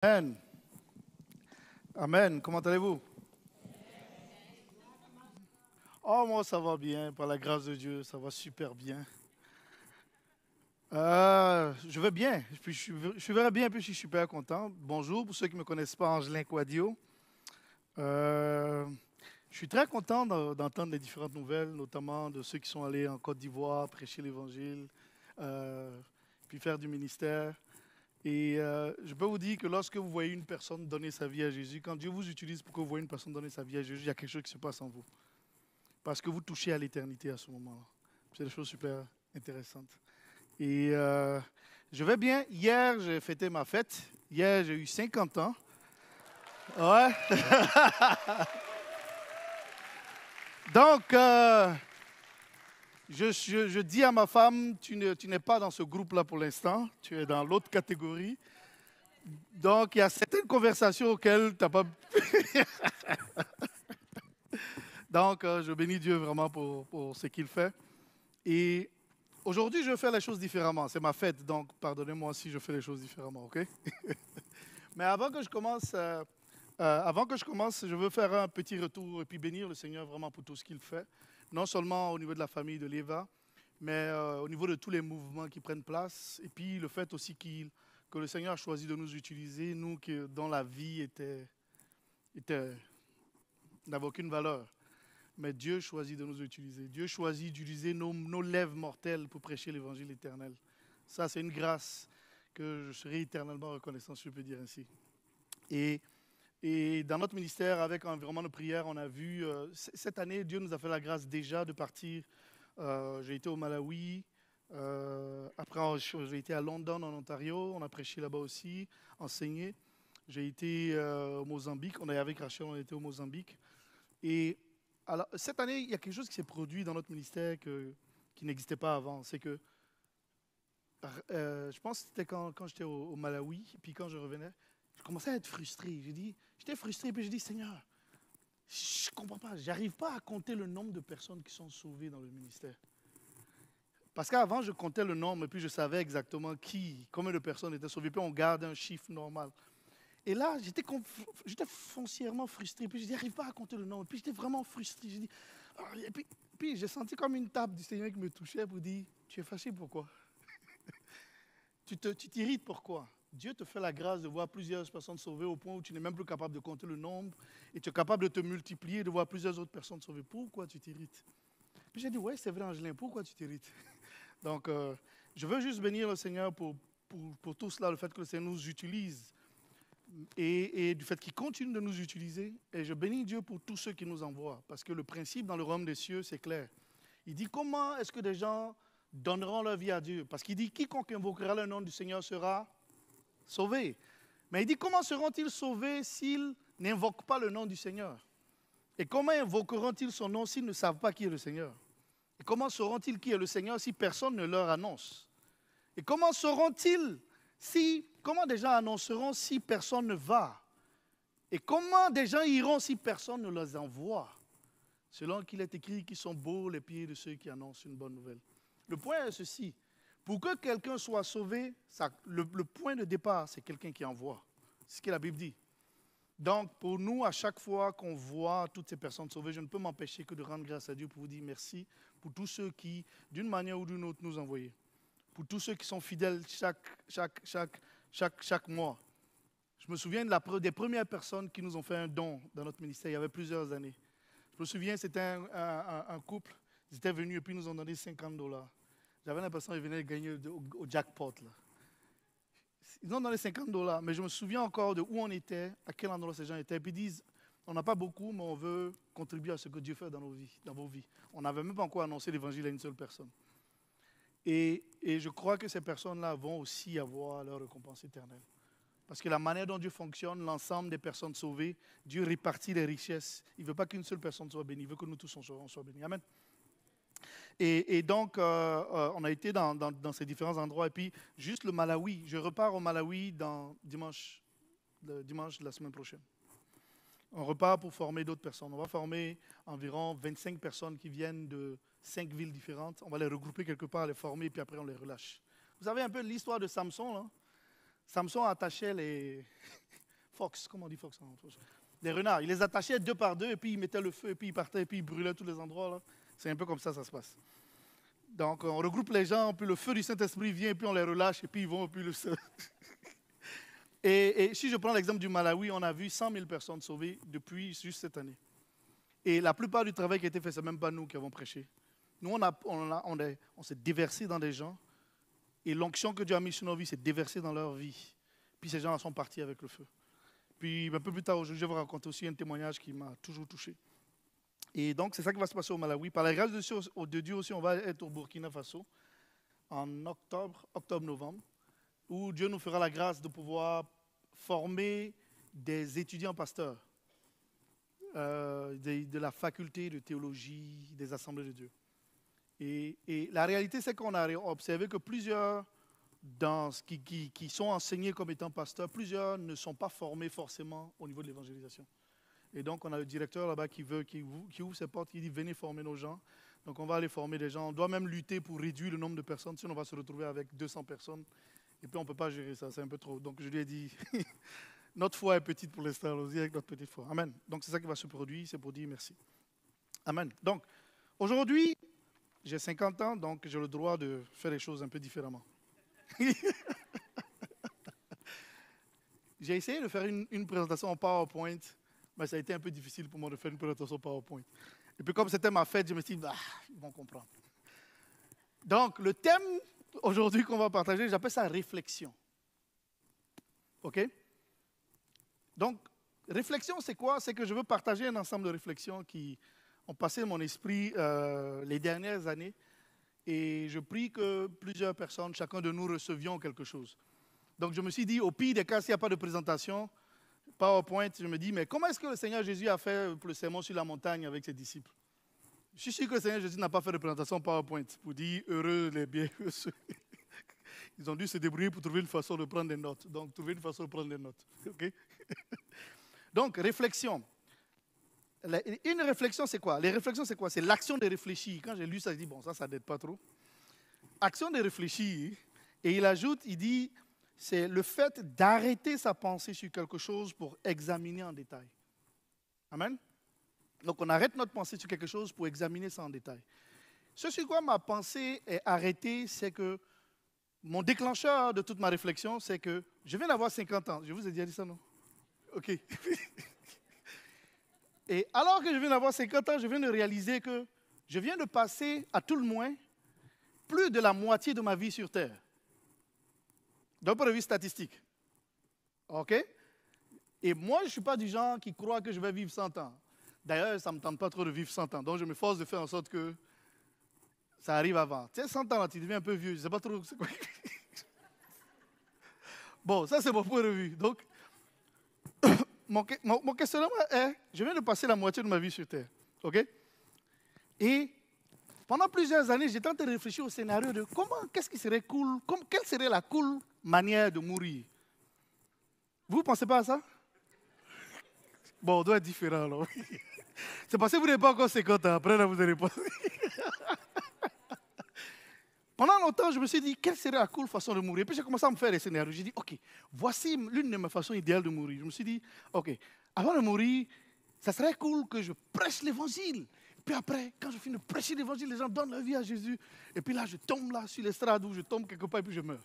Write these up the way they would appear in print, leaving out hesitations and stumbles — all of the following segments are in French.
Amen. Amen. Comment allez-vous? Oh, moi, ça va bien. Par la grâce de Dieu, ça va super bien. Je vais bien. Puis je vais bien, puis je suis super content. Bonjour, pour ceux qui ne me connaissent pas, Angelin Quadio. Euh, je suis très content d'entendre les différentes nouvelles, notamment de ceux qui sont allés en Côte d'Ivoire prêcher l'Évangile, euh, puis faire du ministère. Et je peux vous dire que lorsque vous voyez une personne donner sa vie à Jésus, quand Dieu vous utilise pour que vous voyez une personne donner sa vie à Jésus, il y a quelque chose qui se passe en vous. Parce que vous touchez à l'éternité à ce moment-là. C'est des choses super intéressantes. Et je vais bien. Hier, j'ai fêté ma fête. Hier, j'ai eu 50 ans. Ouais. Donc, je dis à ma femme, tu n'es pas dans ce groupe-là pour l'instant. Tu es dans l'autre catégorie. Donc, il y a certaines conversations auxquelles tu n'as pas... Donc, je bénis Dieu vraiment pour ce qu'il fait. Et aujourd'hui, je fais les choses différemment. C'est ma fête, donc pardonnez-moi si je fais les choses différemment, ok? Mais avant que je commence, je veux faire un petit retour et puis bénir le Seigneur vraiment pour tout ce qu'il fait. Non seulement au niveau de la famille de l'Eva, mais au niveau de tous les mouvements qui prennent place. Et puis le fait aussi que le Seigneur a choisi de nous utiliser, nous dont la vie n'avait aucune valeur. Mais Dieu choisit de nous utiliser. Dieu choisit d'utiliser nos lèvres mortelles pour prêcher l'évangile éternel. Ça, c'est une grâce que je serai éternellement reconnaissant, si je peux dire ainsi. Et, et dans notre ministère, avec Environnement de prière, on a vu, cette année, Dieu nous a fait la grâce déjà de partir. J'ai été au Malawi, après j'ai été à London, en Ontario, on a prêché là-bas aussi, enseigné. J'ai été au Mozambique, on est avec Rachel, on a été au Mozambique. Et alors, cette année, il y a quelque chose qui s'est produit dans notre ministère qui n'existait pas avant. C'est que, je pense que c'était quand j'étais au Malawi, puis quand je revenais, je commençais à être frustré. J'étais frustré, puis je dis, Seigneur, je ne comprends pas, j'arrive pas à compter le nombre de personnes qui sont sauvées dans le ministère. Parce qu'avant, je comptais le nombre, et puis je savais exactement combien de personnes étaient sauvées, puis on garde un chiffre normal. Et là, j'étais foncièrement frustré. Puis je dis, j'arrive pas à compter le nombre. Puis j'étais vraiment frustré. Je dis, et puis j'ai senti comme une tape du Seigneur qui me touchait pour dire, tu es fâché pourquoi? Tu t'irrites pourquoi? Dieu te fait la grâce de voir plusieurs personnes sauvées au point où tu n'es même plus capable de compter le nombre. Et tu es capable de te multiplier, de voir plusieurs autres personnes sauvées. Pourquoi tu t'irrites? Puis j'ai dit, ouais, c'est vrai, Angelin, pourquoi tu t'irrites? Donc, je veux juste bénir le Seigneur pour tout cela, le fait que le Seigneur nous utilise et du fait qu'il continue de nous utiliser. Et je bénis Dieu pour tous ceux qui nous envoient. Parce que le principe dans le royaume des cieux, c'est clair. Il dit, comment est-ce que des gens donneront leur vie à Dieu? Parce qu'il dit, quiconque invoquera le nom du Seigneur sera sauvé. Mais il dit, comment seront-ils sauvés s'ils n'invoquent pas le nom du Seigneur? Et comment invoqueront-ils son nom s'ils ne savent pas qui est le Seigneur? Et comment sauront-ils qui est le Seigneur si personne ne leur annonce? Et comment sauront-ils comment des gens annonceront si personne ne va? Et comment des gens iront si personne ne les envoie? Selon qu'il est écrit qu'ils sont beaux les pieds de ceux qui annoncent une bonne nouvelle. Le point est ceci. Pour que quelqu'un soit sauvé, le point de départ, c'est quelqu'un qui envoie. C'est ce que la Bible dit. Donc, pour nous, à chaque fois qu'on voit toutes ces personnes sauvées, je ne peux m'empêcher que de rendre grâce à Dieu pour vous dire merci pour tous ceux qui, d'une manière ou d'une autre, nous envoient. Pour tous ceux qui sont fidèles chaque mois. Je me souviens des premières personnes qui nous ont fait un don dans notre ministère, il y avait plusieurs années. Je me souviens, c'était un couple, ils étaient venus et puis ils nous ont donné $50. J'avais l'impression qu'ils venaient gagner au jackpot. Là. Ils nous ont donné $50, mais je me souviens encore de où on était, à quel endroit ces gens étaient. Et puis ils disent, on n'a pas beaucoup, mais on veut contribuer à ce que Dieu fait dans vos vies. On n'avait même pas encore annoncé l'évangile à une seule personne. Et je crois que ces personnes-là vont aussi avoir leur récompense éternelle. Parce que la manière dont Dieu fonctionne, l'ensemble des personnes sauvées, Dieu répartit les richesses. Il ne veut pas qu'une seule personne soit bénie, il veut que nous tous soyons bénis. Amen. Et donc, on a été dans ces différents endroits. Et puis, juste le Malawi, je repars au Malawi dimanche de la semaine prochaine. On repart pour former d'autres personnes. On va former environ 25 personnes qui viennent de 5 villes différentes. On va les regrouper quelque part, les former, puis après on les relâche. Vous savez un peu l'histoire de Samson, là? Samson attachait fox, comment on dit fox? Des renards. Il les attachait 2 par 2 et puis il mettait le feu et puis il partait et puis il brûlait tous les endroits. Là. C'est un peu comme ça se passe. Donc on regroupe les gens, puis le feu du Saint-Esprit vient et puis on les relâche et puis ils vont et puis le feu. Et si je prends l'exemple du Malawi, on a vu 100 000 personnes sauvées depuis juste cette année. Et la plupart du travail qui a été fait, ce n'est même pas nous qui avons prêché. Nous, on s'est déversé dans des gens et l'onction que Dieu a mise sur nos vies s'est déversée dans leur vie. Puis ces gens-là sont partis avec le feu. Puis un peu plus tard aujourd'hui, je vais vous raconter aussi un témoignage qui m'a toujours touché. Et donc, c'est ça qui va se passer au Malawi. Par la grâce de Dieu aussi, on va être au Burkina Faso en octobre-novembre, où Dieu nous fera la grâce de pouvoir former des étudiants pasteurs de la faculté de théologie des Assemblées de Dieu. Et la réalité, c'est qu'on a observé que plusieurs qui sont enseignés comme étant pasteurs, plusieurs ne sont pas formés forcément au niveau de l'évangélisation. Et donc, on a le directeur là-bas qui ouvre ses portes, qui dit « Venez former nos gens ». Donc, on va aller former des gens. On doit même lutter pour réduire le nombre de personnes, sinon on va se retrouver avec 200 personnes. Et puis, on ne peut pas gérer ça, c'est un peu trop. Donc, je lui ai dit, notre foi est petite pour l'instant, allons-y avec notre petite foi. Amen. Donc, c'est ça qui va se produire, c'est pour dire merci. Amen. Donc, aujourd'hui, j'ai 50 ans, donc j'ai le droit de faire les choses un peu différemment. J'ai essayé de faire une présentation en PowerPoint, mais ça a été un peu difficile pour moi de faire une présentation PowerPoint. Et puis, comme c'était ma fête, je me suis dit, ils vont comprendre. Donc, le thème aujourd'hui qu'on va partager, j'appelle ça réflexion. OK? Donc, réflexion, c'est quoi? C'est que je veux partager un ensemble de réflexions qui ont passé mon esprit les dernières années. Et je prie que plusieurs personnes, chacun de nous, recevions quelque chose. Donc, je me suis dit, au pire des cas, s'il n'y a pas de présentation, PowerPoint, je me dis, mais comment est-ce que le Seigneur Jésus a fait le sermon sur la montagne avec ses disciples? Je suis sûr que le Seigneur Jésus n'a pas fait de présentation PowerPoint pour dire heureux les bienheureux. Ils ont dû se débrouiller pour trouver une façon de prendre des notes. Donc, trouver une façon de prendre des notes. Okay? Donc, réflexion. Une réflexion, c'est quoi? Les réflexions, c'est quoi? C'est l'action de réfléchir. Quand j'ai lu ça, je dis, bon, ça n'aide pas trop. Action de réfléchir. Et il ajoute, il dit, c'est le fait d'arrêter sa pensée sur quelque chose pour examiner en détail. Amen? Donc, on arrête notre pensée sur quelque chose pour examiner ça en détail. Ce sur quoi ma pensée est arrêtée, c'est que mon déclencheur de toute ma réflexion, c'est que je viens d'avoir 50 ans. Je vous ai déjà dit ça, non? OK. Et alors que je viens d'avoir 50 ans, je viens de réaliser que je viens de passer, à tout le moins, plus de la moitié de ma vie sur Terre. D'un point de vue statistique. OK? Et moi, je ne suis pas du genre qui croit que je vais vivre 100 ans. D'ailleurs, ça ne me tente pas trop de vivre 100 ans. Donc, je m'efforce de faire en sorte que ça arrive avant. Tu sais, 100 ans, là, tu deviens un peu vieux. Je ne sais pas trop. Quoi. Bon, ça, c'est mon point de vue. Donc, mon questionnement est, je viens de passer la moitié de ma vie sur Terre. OK? Et pendant plusieurs années, j'étais en train de réfléchir au scénario de qu'est-ce qui serait cool, quelle serait la cool manière de mourir. Vous ne pensez pas à ça? Bon, on doit être différent, alors. C'est parce que vous n'avez pas encore 50 ans. Après, là, vous allez pas. Pendant longtemps, je me suis dit, quelle serait la cool façon de mourir? Puis j'ai commencé à me faire des scénarios. J'ai dit, OK, voici l'une de mes façons idéales de mourir. Je me suis dit, OK, avant de mourir, ça serait cool que je prêche l'évangile. Puis après, quand je finis de prêcher l'évangile, les gens donnent leur vie à Jésus. Et puis là, je tombe là sur l'estrade ou je tombe quelque part et puis je meurs.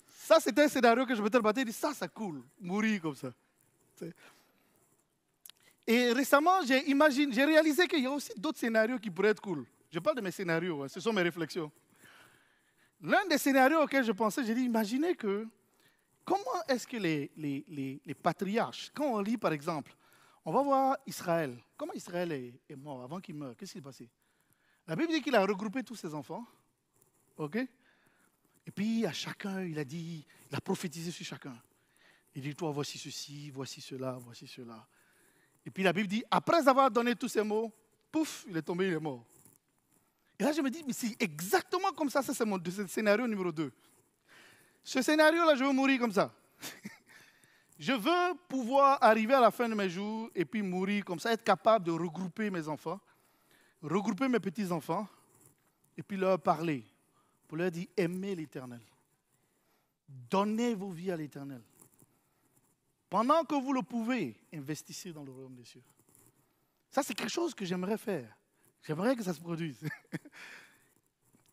Ça, c'était un scénario que je me suis dit, ça, c'est cool, mourir comme ça. Et récemment, j'ai réalisé qu'il y a aussi d'autres scénarios qui pourraient être cool. Je parle de mes scénarios, hein, ce sont mes réflexions. L'un des scénarios auxquels je pensais, j'ai dit, imaginez que, comment est-ce que les patriarches, quand on lit par exemple, on va voir Israël, comment Israël est mort avant qu'il meure, qu'est-ce qui s'est passé? La Bible dit qu'il a regroupé tous ses enfants, ok? Et puis à chacun, il a prophétisé sur chacun. Il dit, toi, voici ceci, voici cela, voici cela. Et puis la Bible dit, après avoir donné tous ces mots, pouf, il est tombé, il est mort. Et là, je me dis, mais c'est exactement comme ça, c'est mon scénario numéro 2. Ce scénario-là, je veux mourir comme ça. Je veux pouvoir arriver à la fin de mes jours et puis mourir comme ça, être capable de regrouper mes enfants, regrouper mes petits-enfants et puis leur parler, pour leur dire, aimez l'Éternel. Donnez vos vies à l'Éternel. Pendant que vous le pouvez, investissez dans le royaume des cieux. Ça, c'est quelque chose que j'aimerais faire. J'aimerais que ça se produise.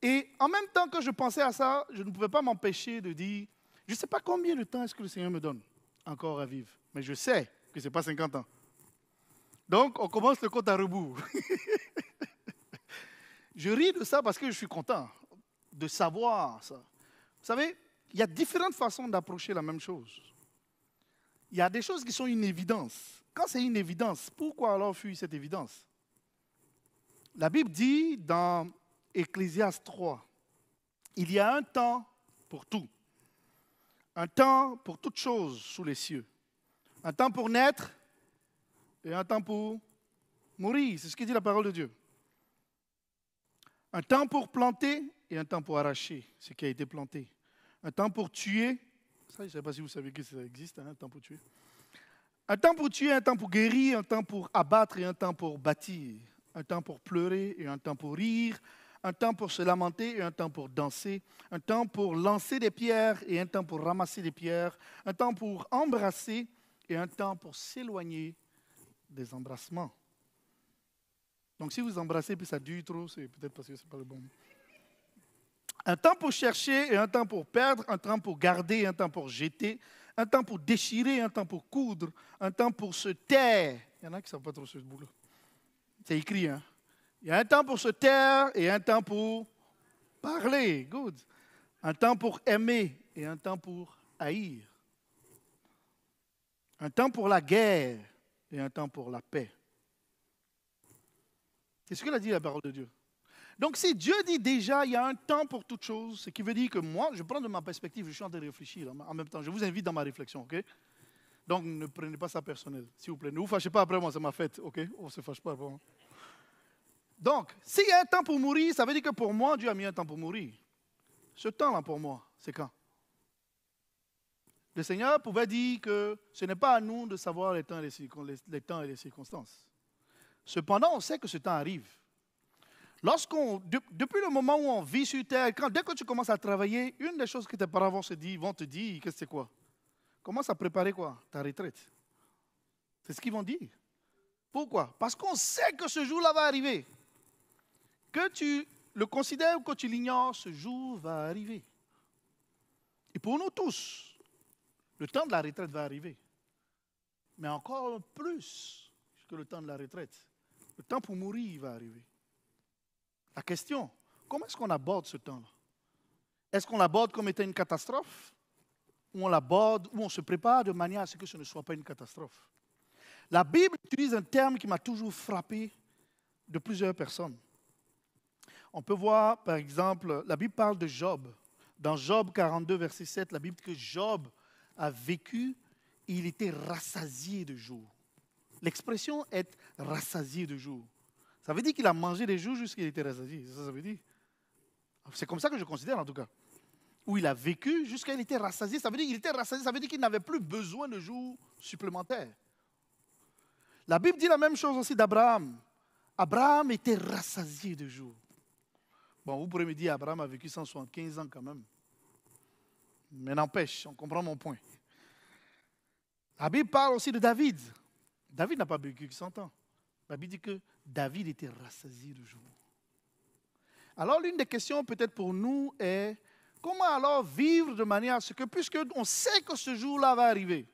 Et en même temps que je pensais à ça, je ne pouvais pas m'empêcher de dire, je ne sais pas combien de temps est-ce que le Seigneur me donne encore à vivre, mais je sais que ce n'est pas 50 ans. Donc, on commence le compte à rebours. Je ris de ça parce que je suis content de savoir ça. Vous savez, il y a différentes façons d'approcher la même chose. Il y a des choses qui sont une évidence. Quand c'est une évidence, pourquoi alors fuir cette évidence? La Bible dit dans Ecclésiaste 3, il y a un temps pour tout. Un temps pour toute chose sous les cieux. Un temps pour naître et un temps pour mourir. C'est ce que dit la parole de Dieu. Un temps pour planter et un temps pour arracher ce qui a été planté. Un temps pour tuer. Ça, je ne sais pas si vous savez que ça existe, hein, un temps pour tuer. Un temps pour tuer, un temps pour guérir, un temps pour abattre et un temps pour bâtir. Un temps pour pleurer et un temps pour rire. Un temps pour se lamenter et un temps pour danser. Un temps pour lancer des pierres et un temps pour ramasser des pierres. Un temps pour embrasser et un temps pour s'éloigner des embrassements. Donc si vous embrassez et ça dure trop, c'est peut-être parce que ce n'est pas le bon. Un temps pour chercher et un temps pour perdre, un temps pour garder et un temps pour jeter, un temps pour déchirer et un temps pour coudre, un temps pour se taire. Il y en a qui ne savent pas trop ce bout-là. C'est écrit, hein? Il y a un temps pour se taire et un temps pour parler. Good. Un temps pour aimer et un temps pour haïr. Un temps pour la guerre et un temps pour la paix. C'est ce que a dit la parole de Dieu. Donc si Dieu dit déjà il y a un temps pour toute chose, ce qui veut dire que moi, je prends de ma perspective, je suis en train de réfléchir en même temps. Je vous invite dans ma réflexion, ok? Donc ne prenez pas ça personnel, s'il vous plaît. Ne vous fâchez pas après moi, c'est ma fête, ok? On ne se fâche pas après moi. Donc, s'il y a un temps pour mourir, ça veut dire que pour moi, Dieu a mis un temps pour mourir. Ce temps-là pour moi, c'est quand? Le Seigneur pouvait dire que ce n'est pas à nous de savoir les temps et les circonstances. Cependant, on sait que ce temps arrive. Depuis le moment où on vit sur terre, dès que tu commences à travailler, une des choses que tes parents vont te dire, qu'est-ce que c'est quoi? Commence à préparer quoi? Ta retraite. C'est ce qu'ils vont dire. Pourquoi? Parce qu'on sait que ce jour-là va arriver. Que tu le considères ou que tu l'ignores, ce jour va arriver. Et pour nous tous, le temps de la retraite va arriver. Mais encore plus que le temps de la retraite. Le temps pour mourir va arriver. La question, comment est-ce qu'on aborde ce temps-là? Est-ce qu'on l'aborde comme étant une catastrophe? Ou on l'aborde, ou on se prépare de manière à ce que ce ne soit pas une catastrophe? La Bible utilise un terme qui m'a toujours frappé de plusieurs personnes. On peut voir, par exemple, la Bible parle de Job. Dans Job 42, verset 7, la Bible dit que Job a vécu et il était rassasié de jours. L'expression est rassasié de jours. Ça veut dire qu'il a mangé des jours jusqu'à ce qu'il était rassasié. C'est ça que ça veut dire. C'est comme ça que je considère en tout cas. Où il a vécu jusqu'à ce qu'il était rassasié. Ça veut dire qu'il était rassasié, ça veut dire qu'il n'avait plus besoin de jours supplémentaires. La Bible dit la même chose aussi d'Abraham. Abraham était rassasié de jours. Bon, vous pourrez me dire, Abraham a vécu 175 ans quand même. Mais n'empêche, on comprend mon point. La Bible parle aussi de David. David n'a pas vécu 100 ans. La Bible dit que David était rassasié de jours. Alors, l'une des questions peut-être pour nous est, comment alors vivre de manière à ce que, puisqu'on sait que ce jour-là va arriver,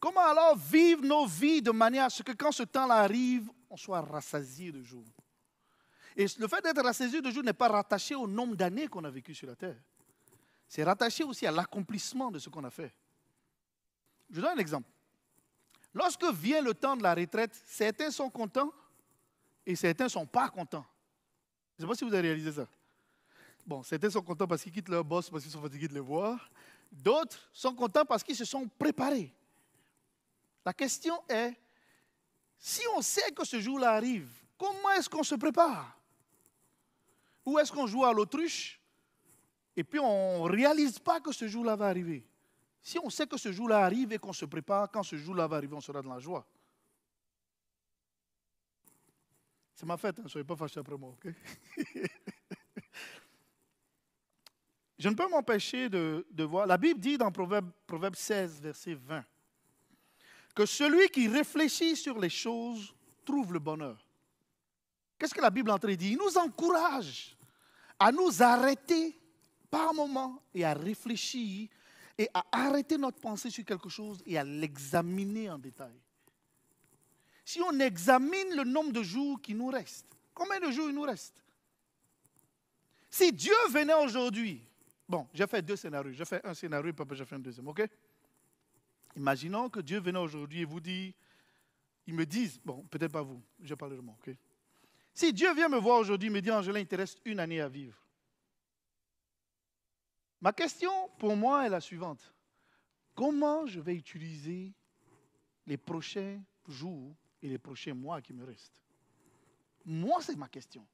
comment alors vivre nos vies de manière à ce que quand ce temps-là arrive, on soit rassasié de jours? Et le fait d'être rassasié de jours n'est pas rattaché au nombre d'années qu'on a vécu sur la terre. C'est rattaché aussi à l'accomplissement de ce qu'on a fait. Je donne un exemple. Lorsque vient le temps de la retraite, certains sont contents et certains ne sont pas contents. Je ne sais pas si vous avez réalisé ça. Bon, certains sont contents parce qu'ils quittent leur boss, parce qu'ils sont fatigués de les voir. D'autres sont contents parce qu'ils se sont préparés. La question est, si on sait que ce jour-là arrive, comment est-ce qu'on se prépare? Ou est-ce qu'on joue à l'autruche et puis on ne réalise pas que ce jour-là va arriver? Si on sait que ce jour-là arrive et qu'on se prépare, quand ce jour-là va arriver, on sera dans la joie. C'est ma fête, hein, ne soyez pas fâchés après moi, ok? Je ne peux m'empêcher de voir. La Bible dit dans Proverbe 16, verset 20, que celui qui réfléchit sur les choses trouve le bonheur. Qu'est-ce que la Bible est en train de dire? Il nous encourage à nous arrêter par moment et à réfléchir et à arrêter notre pensée sur quelque chose et à l'examiner en détail. Si on examine le nombre de jours qui nous restent, combien de jours il nous reste? Si Dieu venait aujourd'hui, bon, j'ai fait 2 scénarios, j'ai fait un scénario et puis après j'ai fait un deuxième, ok? Imaginons que Dieu venait aujourd'hui et vous dit, ils me disent, bon, peut-être pas vous, je parle de moi, ok? Si Dieu vient me voir aujourd'hui et me dit, Angela, il te reste 1 année à vivre. Ma question pour moi est la suivante. Comment je vais utiliser les prochains jours et les prochains mois qui me restent? Moi, c'est ma question.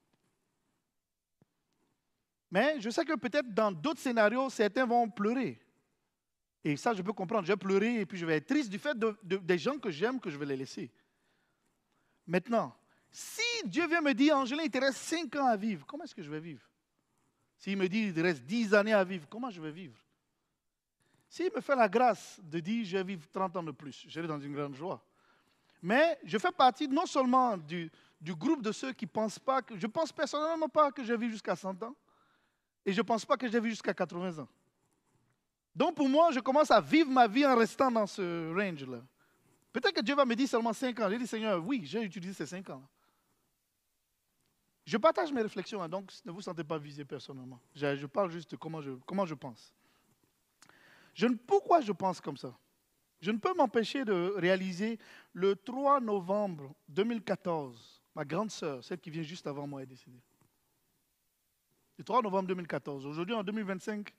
Mais je sais que peut-être dans d'autres scénarios, certains vont pleurer. Et ça, je peux comprendre. Je vais pleurer et puis je vais être triste du fait des gens que j'aime, que je vais les laisser. Maintenant, si Dieu vient me dire, Angela, il te reste 5 ans à vivre, comment est-ce que je vais vivre? S'il me dit, il te reste 10 années à vivre, comment je vais vivre? S'il me fait la grâce de dire, je vais vivre 30 ans de plus, je serai dans une grande joie. Mais je fais partie non seulement du groupe de ceux qui ne pensent pas, je ne pense personnellement pas que je vais vivre jusqu'à 100 ans, et je ne pense pas que je vais vivre jusqu'à 80 ans. Donc pour moi, je commence à vivre ma vie en restant dans ce range-là. Peut-être que Dieu va me dire seulement 5 ans. J'ai dit, Seigneur, oui, j'ai utilisé ces 5 ans. Je partage mes réflexions, hein, donc ne vous sentez pas visé personnellement. Je parle juste de comment je pense. Pourquoi je pense comme ça? Je ne peux m'empêcher de réaliser le 3 novembre 2014, ma grande sœur, celle qui vient juste avant moi, est décédée. Le 3 novembre 2014. Aujourd'hui, en 2025,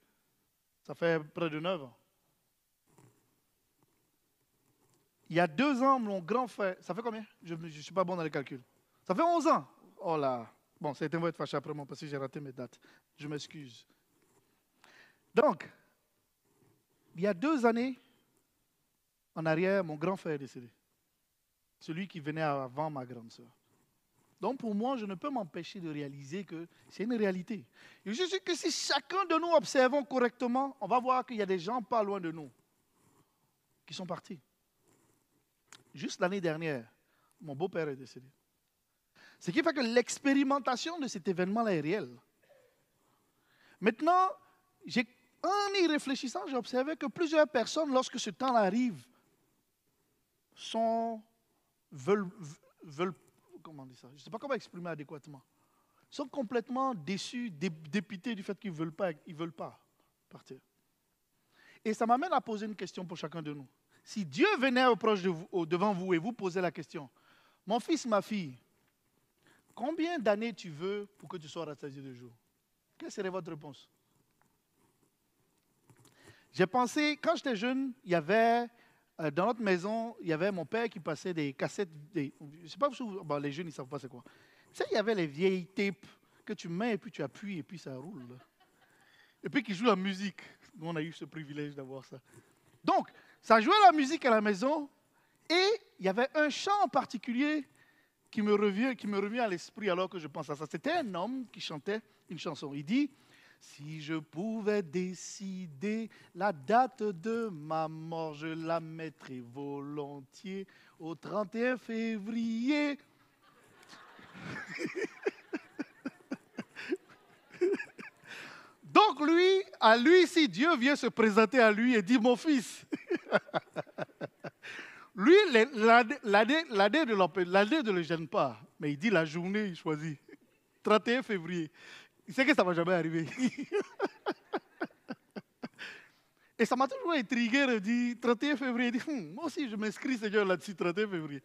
ça fait près de 9 ans. Il y a 2 ans, mon grand frère, ça fait combien? Je ne suis pas bon dans les calculs. Ça fait 11 ans. Oh là. Bon, certains vont être fâchés après moi parce que j'ai raté mes dates. Je m'excuse. Donc, il y a 2 années, en arrière, mon grand frère est décédé. Celui qui venait avant ma grande sœur. Donc pour moi, je ne peux m'empêcher de réaliser que c'est une réalité. Et je sais que si chacun de nous observons correctement, on va voir qu'il y a des gens pas loin de nous qui sont partis. Juste l'année dernière, mon beau-père est décédé. Ce qui fait que l'expérimentation de cet événement-là est réelle. Maintenant, en y réfléchissant, j'ai observé que plusieurs personnes, lorsque ce temps arrive, veulent, comment on dit ça? Je ne sais pas comment exprimer adéquatement. Sont complètement déçus, dépités du fait qu'ils ne veulent pas partir. Et ça m'amène à poser une question pour chacun de nous. Si Dieu venait devant vous et vous posait la question, mon fils, ma fille, combien d'années tu veux pour que tu sois rassasié de jours? Quelle serait votre réponse? J'ai pensé, quand j'étais jeune, il y avait, dans notre maison, il y avait mon père qui passait des cassettes, je ne sais pas si bon, les jeunes, ils ne savent pas c'est quoi. Tu sais, il y avait les vieilles tapes que tu mets et puis tu appuies et puis ça roule. Là. Et puis qui joue la musique. Nous, on a eu ce privilège d'avoir ça. Donc, ça jouait la musique à la maison et il y avait un chant en particulier qui me revient à l'esprit alors que je pense à ça. C'était un homme qui chantait une chanson. Il dit, si je pouvais décider la date de ma mort, je la mettrais volontiers au 31 février. Donc lui, si Dieu vient se présenter à lui et dit, mon fils, lui, l'année ne le gêne pas, mais il dit la journée, il choisit. 31 février. Il sait que ça ne va jamais arriver. Et ça m'a toujours intrigué de dire 31 février. Il dit, moi aussi, je m'inscris, Seigneur, là-dessus, 31 février.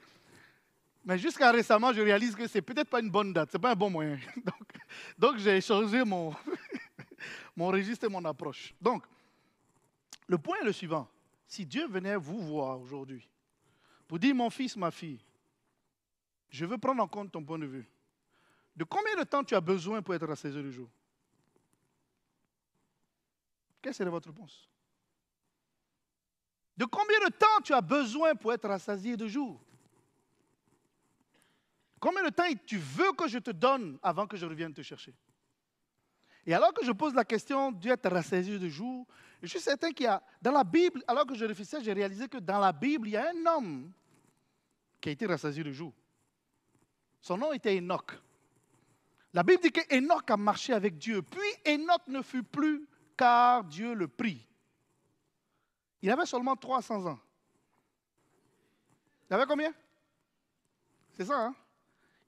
Mais jusqu'à récemment, je réalise que ce n'est peut-être pas une bonne date, ce n'est pas un bon moyen. Donc j'ai changé mon registre et mon approche. Donc, le point est le suivant. Si Dieu venait vous voir aujourd'hui, pour dire, mon fils, ma fille, je veux prendre en compte ton point de vue. De combien de temps tu as besoin pour être rassasié du jour? Quelle serait votre réponse? De combien de temps tu as besoin pour être rassasié de jour? Combien de temps tu veux que je te donne avant que je revienne te chercher? Et alors que je pose la question, Dieu est rassasié de jour, je suis certain qu'il y a, dans la Bible, alors que je réfléchissais, j'ai réalisé que dans la Bible, il y a un homme qui a été rassasié de jour. Son nom était Enoch. La Bible dit qu'Enoch a marché avec Dieu. Puis Enoch ne fut plus car Dieu le prit. Il avait seulement 300 ans. Il avait combien? C'est ça, hein?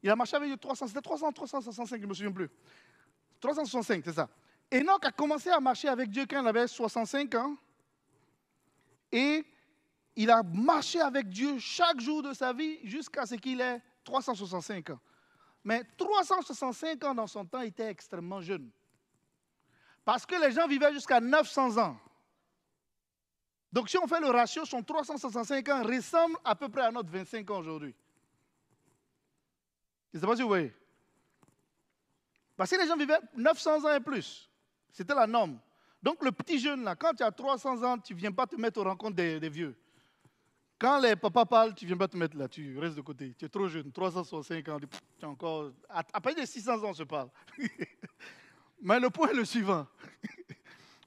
Il a marché avec Dieu 300, c'était 300, 365, je ne me souviens plus. 365, c'est ça. Enoch a commencé à marcher avec Dieu quand il avait 65 ans. Et il a marché avec Dieu chaque jour de sa vie jusqu'à ce qu'il ait 365 ans. Mais 365 ans dans son temps était extrêmement jeune. Parce que les gens vivaient jusqu'à 900 ans. Donc si on fait le ratio, son 365 ans ressemble à peu près à notre 25 ans aujourd'hui. Je ne sais pas si vous voyez. Parce que les gens vivaient 900 ans et plus. C'était la norme. Donc le petit jeune, là, quand tu as 300 ans, tu ne viens pas te mettre aux rencontres des vieux. Quand les papas parlent, tu ne viens pas te mettre là, tu restes de côté. Tu es trop jeune, 365 ans, tu es encore... À partir de 600 ans, on se parle. Mais le point est le suivant.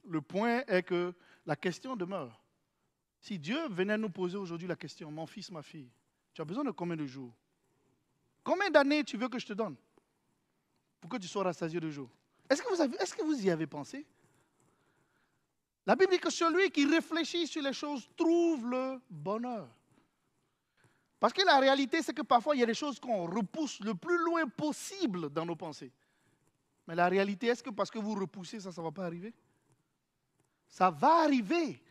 Le point est que la question demeure. Si Dieu venait nous poser aujourd'hui la question, mon fils, ma fille, tu as besoin de combien de jours? Combien d'années tu veux que je te donne pour que tu sois rassasié de jours? Est-ce que vous y avez pensé? La Bible dit que celui qui réfléchit sur les choses trouve le bonheur. Parce que la réalité, c'est que parfois, il y a des choses qu'on repousse le plus loin possible dans nos pensées. Mais la réalité, est-ce que parce que vous repoussez, ça ne va pas arriver? Ça va arriver.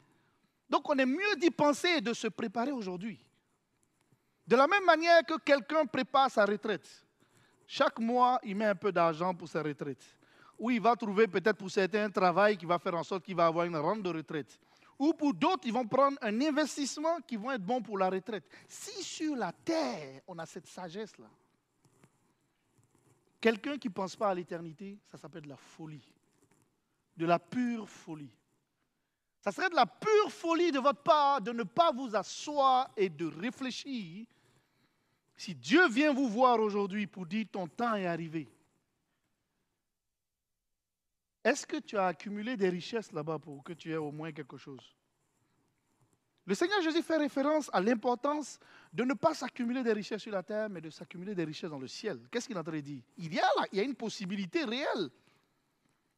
Donc, on est mieux d'y penser et de se préparer aujourd'hui. De la même manière que quelqu'un prépare sa retraite. Chaque mois, il met un peu d'argent pour sa retraite. Ou il va trouver peut-être pour certains un travail qui va faire en sorte qu'il va avoir une rente de retraite. Ou pour d'autres, ils vont prendre un investissement qui va être bon pour la retraite. Si sur la terre, on a cette sagesse-là, quelqu'un qui ne pense pas à l'éternité, ça s'appelle de la folie. De la pure folie. Ça serait de la pure folie de votre part de ne pas vous asseoir et de réfléchir. Si Dieu vient vous voir aujourd'hui pour dire ton temps est arrivé, est-ce que tu as accumulé des richesses là-bas pour que tu aies au moins quelque chose? Le Seigneur Jésus fait référence à l'importance de ne pas s'accumuler des richesses sur la terre, mais de s'accumuler des richesses dans le ciel. Qu'est-ce qu'il est en train de dire? Il y a une possibilité réelle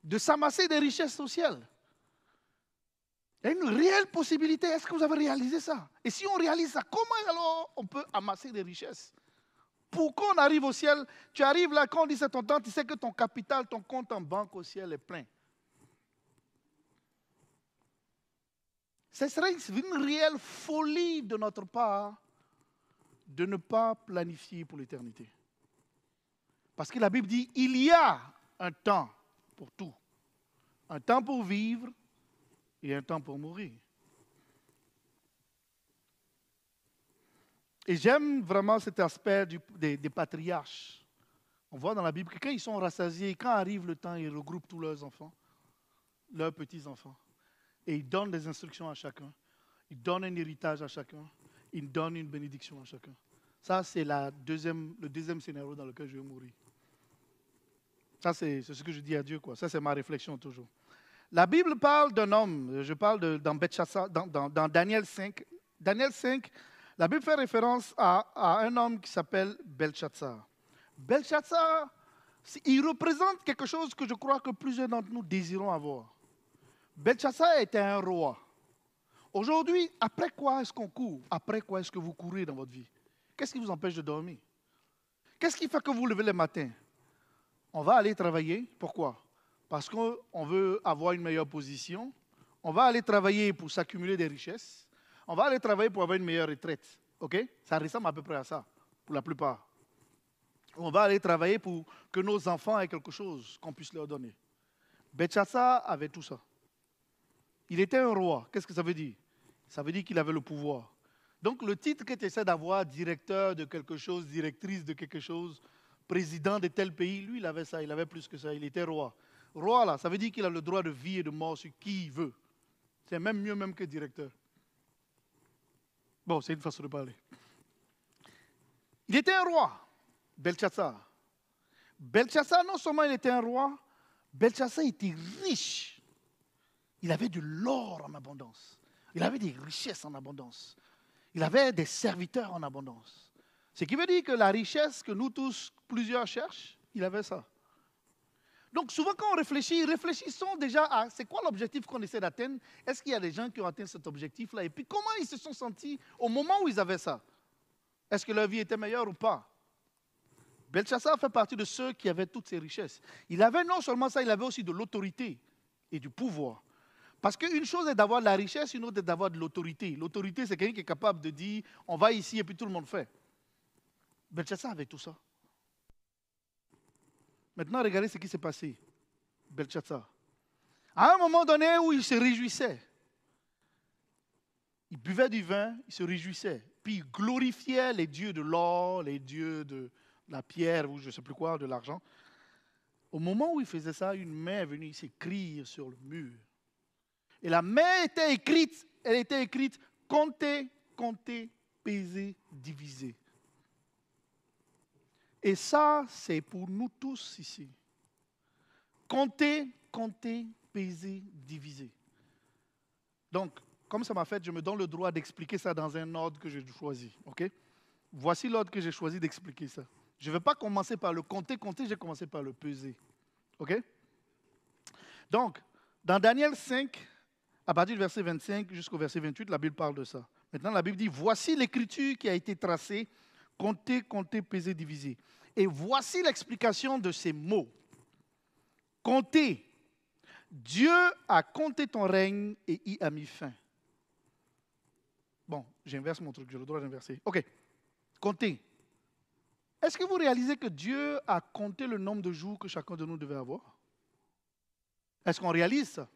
de s'amasser des richesses au ciel. Il y a une réelle possibilité. Est-ce que vous avez réalisé ça? Et si on réalise ça, comment alors on peut amasser des richesses? Pour qu'on arrive au ciel, tu arrives là, quand on dit c'est ton temps, tu sais que ton capital, ton compte en banque au ciel est plein. Ce serait une réelle folie de notre part de ne pas planifier pour l'éternité. Parce que la Bible dit, il y a un temps pour tout. Un temps pour vivre et un temps pour mourir. Et j'aime vraiment cet aspect des patriarches. On voit dans la Bible que quand ils sont rassasiés, quand arrive le temps, ils regroupent tous leurs enfants, leurs petits-enfants. Et ils donnent des instructions à chacun. Ils donnent un héritage à chacun. Ils donnent une bénédiction à chacun. Ça, c'est le deuxième scénario dans lequel je vais mourir. Ça, c'est ce que je dis à Dieu, quoi. Ça, c'est ma réflexion toujours. La Bible parle d'un homme. Je parle dans Daniel 5. Daniel 5, la Bible fait référence à un homme qui s'appelle Belshazzar. Belshazzar, il représente quelque chose que je crois que plusieurs d'entre nous désirons avoir. Belshazzar était un roi. Aujourd'hui, après quoi est-ce qu'on court? Après quoi est-ce que vous courez dans votre vie? Qu'est-ce qui vous empêche de dormir? Qu'est-ce qui fait que vous vous levez le matin? On va aller travailler. Pourquoi? Parce qu'on veut avoir une meilleure position. On va aller travailler pour s'accumuler des richesses. On va aller travailler pour avoir une meilleure retraite. OK? Ça ressemble à peu près à ça, pour la plupart. On va aller travailler pour que nos enfants aient quelque chose qu'on puisse leur donner. Belshazzar avait tout ça. Il était un roi. Qu'est-ce que ça veut dire? Ça veut dire qu'il avait le pouvoir. Donc le titre que tu essaies d'avoir, directeur de quelque chose, directrice de quelque chose, président de tel pays, lui, il avait ça, il avait plus que ça, il était roi. Roi, là, ça veut dire qu'il a le droit de vie et de mort sur qui il veut. C'est même mieux même que directeur. Bon, c'est une façon de parler. Il était un roi, Belshazzar. Belshazzar, non seulement il était un roi, Belchassar était riche. Il avait de l'or en abondance. Il avait des richesses en abondance. Il avait des serviteurs en abondance. Ce qui veut dire que la richesse que nous tous, plusieurs cherchent, il avait ça. Donc souvent quand on réfléchit, réfléchissons déjà à c'est quoi l'objectif qu'on essaie d'atteindre. Est-ce qu'il y a des gens qui ont atteint cet objectif-là? Et puis comment ils se sont sentis au moment où ils avaient ça? Est-ce que leur vie était meilleure ou pas? Belchassar fait partie de ceux qui avaient toutes ces richesses. Il avait non seulement ça, il avait aussi de l'autorité et du pouvoir. Parce qu'une chose est d'avoir de la richesse, une autre est d'avoir de l'autorité. L'autorité, c'est quelqu'un qui est capable de dire, on va ici et puis tout le monde fait. Belchassar avait tout ça. Maintenant, regardez ce qui s'est passé. Belchassar. À un moment donné où il se réjouissait, il buvait du vin, il se réjouissait. Puis il glorifiait les dieux de l'or, les dieux de la pierre ou je ne sais plus quoi, de l'argent. Au moment où il faisait ça, une main est venue s'écrire sur le mur. Et la main était écrite, elle était écrite, compter, compter, peser, diviser. Et ça, c'est pour nous tous ici. Compter, compter, peser, diviser. Donc, comme ça m'a fait, je me donne le droit d'expliquer ça dans un ordre que j'ai choisi. Okay? Voici l'ordre que j'ai choisi d'expliquer ça. Je ne vais pas commencer par le compter, compter, j'ai commencé par le peser. OK? Donc, dans Daniel 5, à partir du verset 25 jusqu'au verset 28, la Bible parle de ça. Maintenant, la Bible dit, voici l'écriture qui a été tracée, compter, compter, peser, diviser. Et voici l'explication de ces mots. Compter. Dieu a compté ton règne et y a mis fin. Bon, j'inverse mon truc, j'ai le droit d'inverser. OK. Compter. Est-ce que vous réalisez que Dieu a compté le nombre de jours que chacun de nous devait avoir? Est-ce qu'on réalise ça?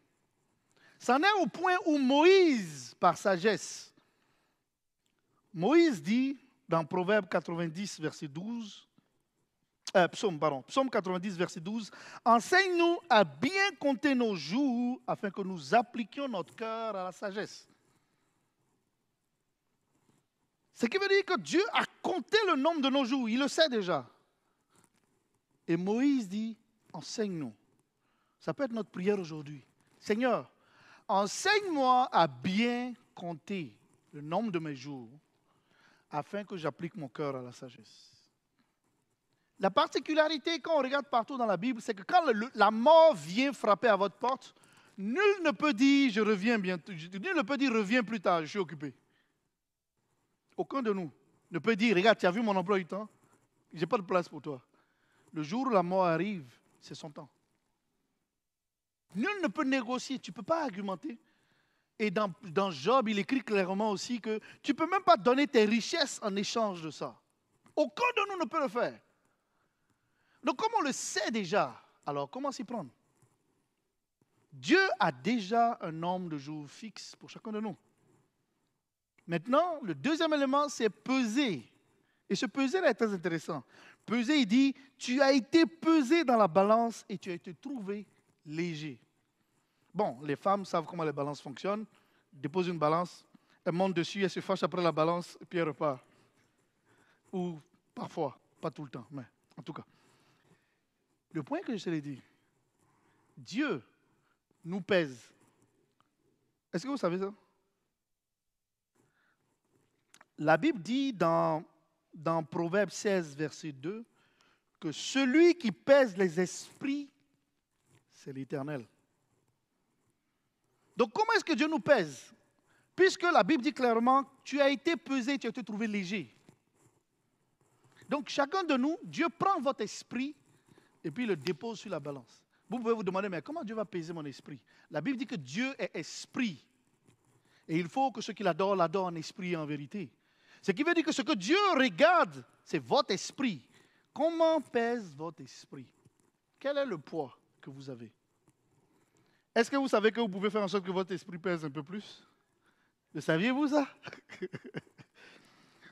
C'en est au point où Moïse, par sagesse, Moïse dit dans Proverbe 90, verset 12, Psaume 90, verset 12, enseigne-nous à bien compter nos jours afin que nous appliquions notre cœur à la sagesse. Ce qui veut dire que Dieu a compté le nombre de nos jours, il le sait déjà. Et Moïse dit, enseigne-nous. Ça peut être notre prière aujourd'hui. Seigneur, enseigne-moi à bien compter le nombre de mes jours afin que j'applique mon cœur à la sagesse. La particularité, quand on regarde partout dans la Bible, c'est que quand la mort vient frapper à votre porte, nul ne peut dire, je reviens bientôt. Nul ne peut dire, reviens plus tard, je suis occupé. Aucun de nous ne peut dire, regarde, tu as vu mon emploi du temps, je n'ai pas de place pour toi. Le jour où la mort arrive, c'est son temps. Nul ne peut négocier, tu ne peux pas argumenter. Et dans Job, il écrit clairement aussi que tu ne peux même pas donner tes richesses en échange de ça. Aucun de nous ne peut le faire. Donc comme on le sait déjà, alors comment s'y prendre? Dieu a déjà un nombre de jours fixe pour chacun de nous. Maintenant, le deuxième élément, c'est peser. Et ce peser là est très intéressant. Peser, il dit, tu as été pesé dans la balance et tu as été trouvé léger. Bon, les femmes savent comment les balances fonctionnent. Elles déposent une balance, elles montent dessus, elles se fâchent après la balance et puis elles repartent. Ou parfois, pas tout le temps, mais en tout cas. Le point que je te l'ai dit, Dieu nous pèse. Est-ce que vous savez ça? La Bible dit dans Proverbe 16, verset 2, que celui qui pèse les esprits, c'est l'Éternel. Donc comment est-ce que Dieu nous pèse? Puisque la Bible dit clairement, tu as été pesé, tu as été trouvé léger. Donc chacun de nous, Dieu prend votre esprit et puis il le dépose sur la balance. Vous pouvez vous demander, mais comment Dieu va peser mon esprit? La Bible dit que Dieu est esprit. Et il faut que ceux qui l'adorent, l'adorent en esprit et en vérité. Ce qui veut dire que ce que Dieu regarde, c'est votre esprit. Comment pèse votre esprit? Quel est le poids que vous avez? Est-ce que vous savez que vous pouvez faire en sorte que votre esprit pèse un peu plus? Le saviez-vous ça?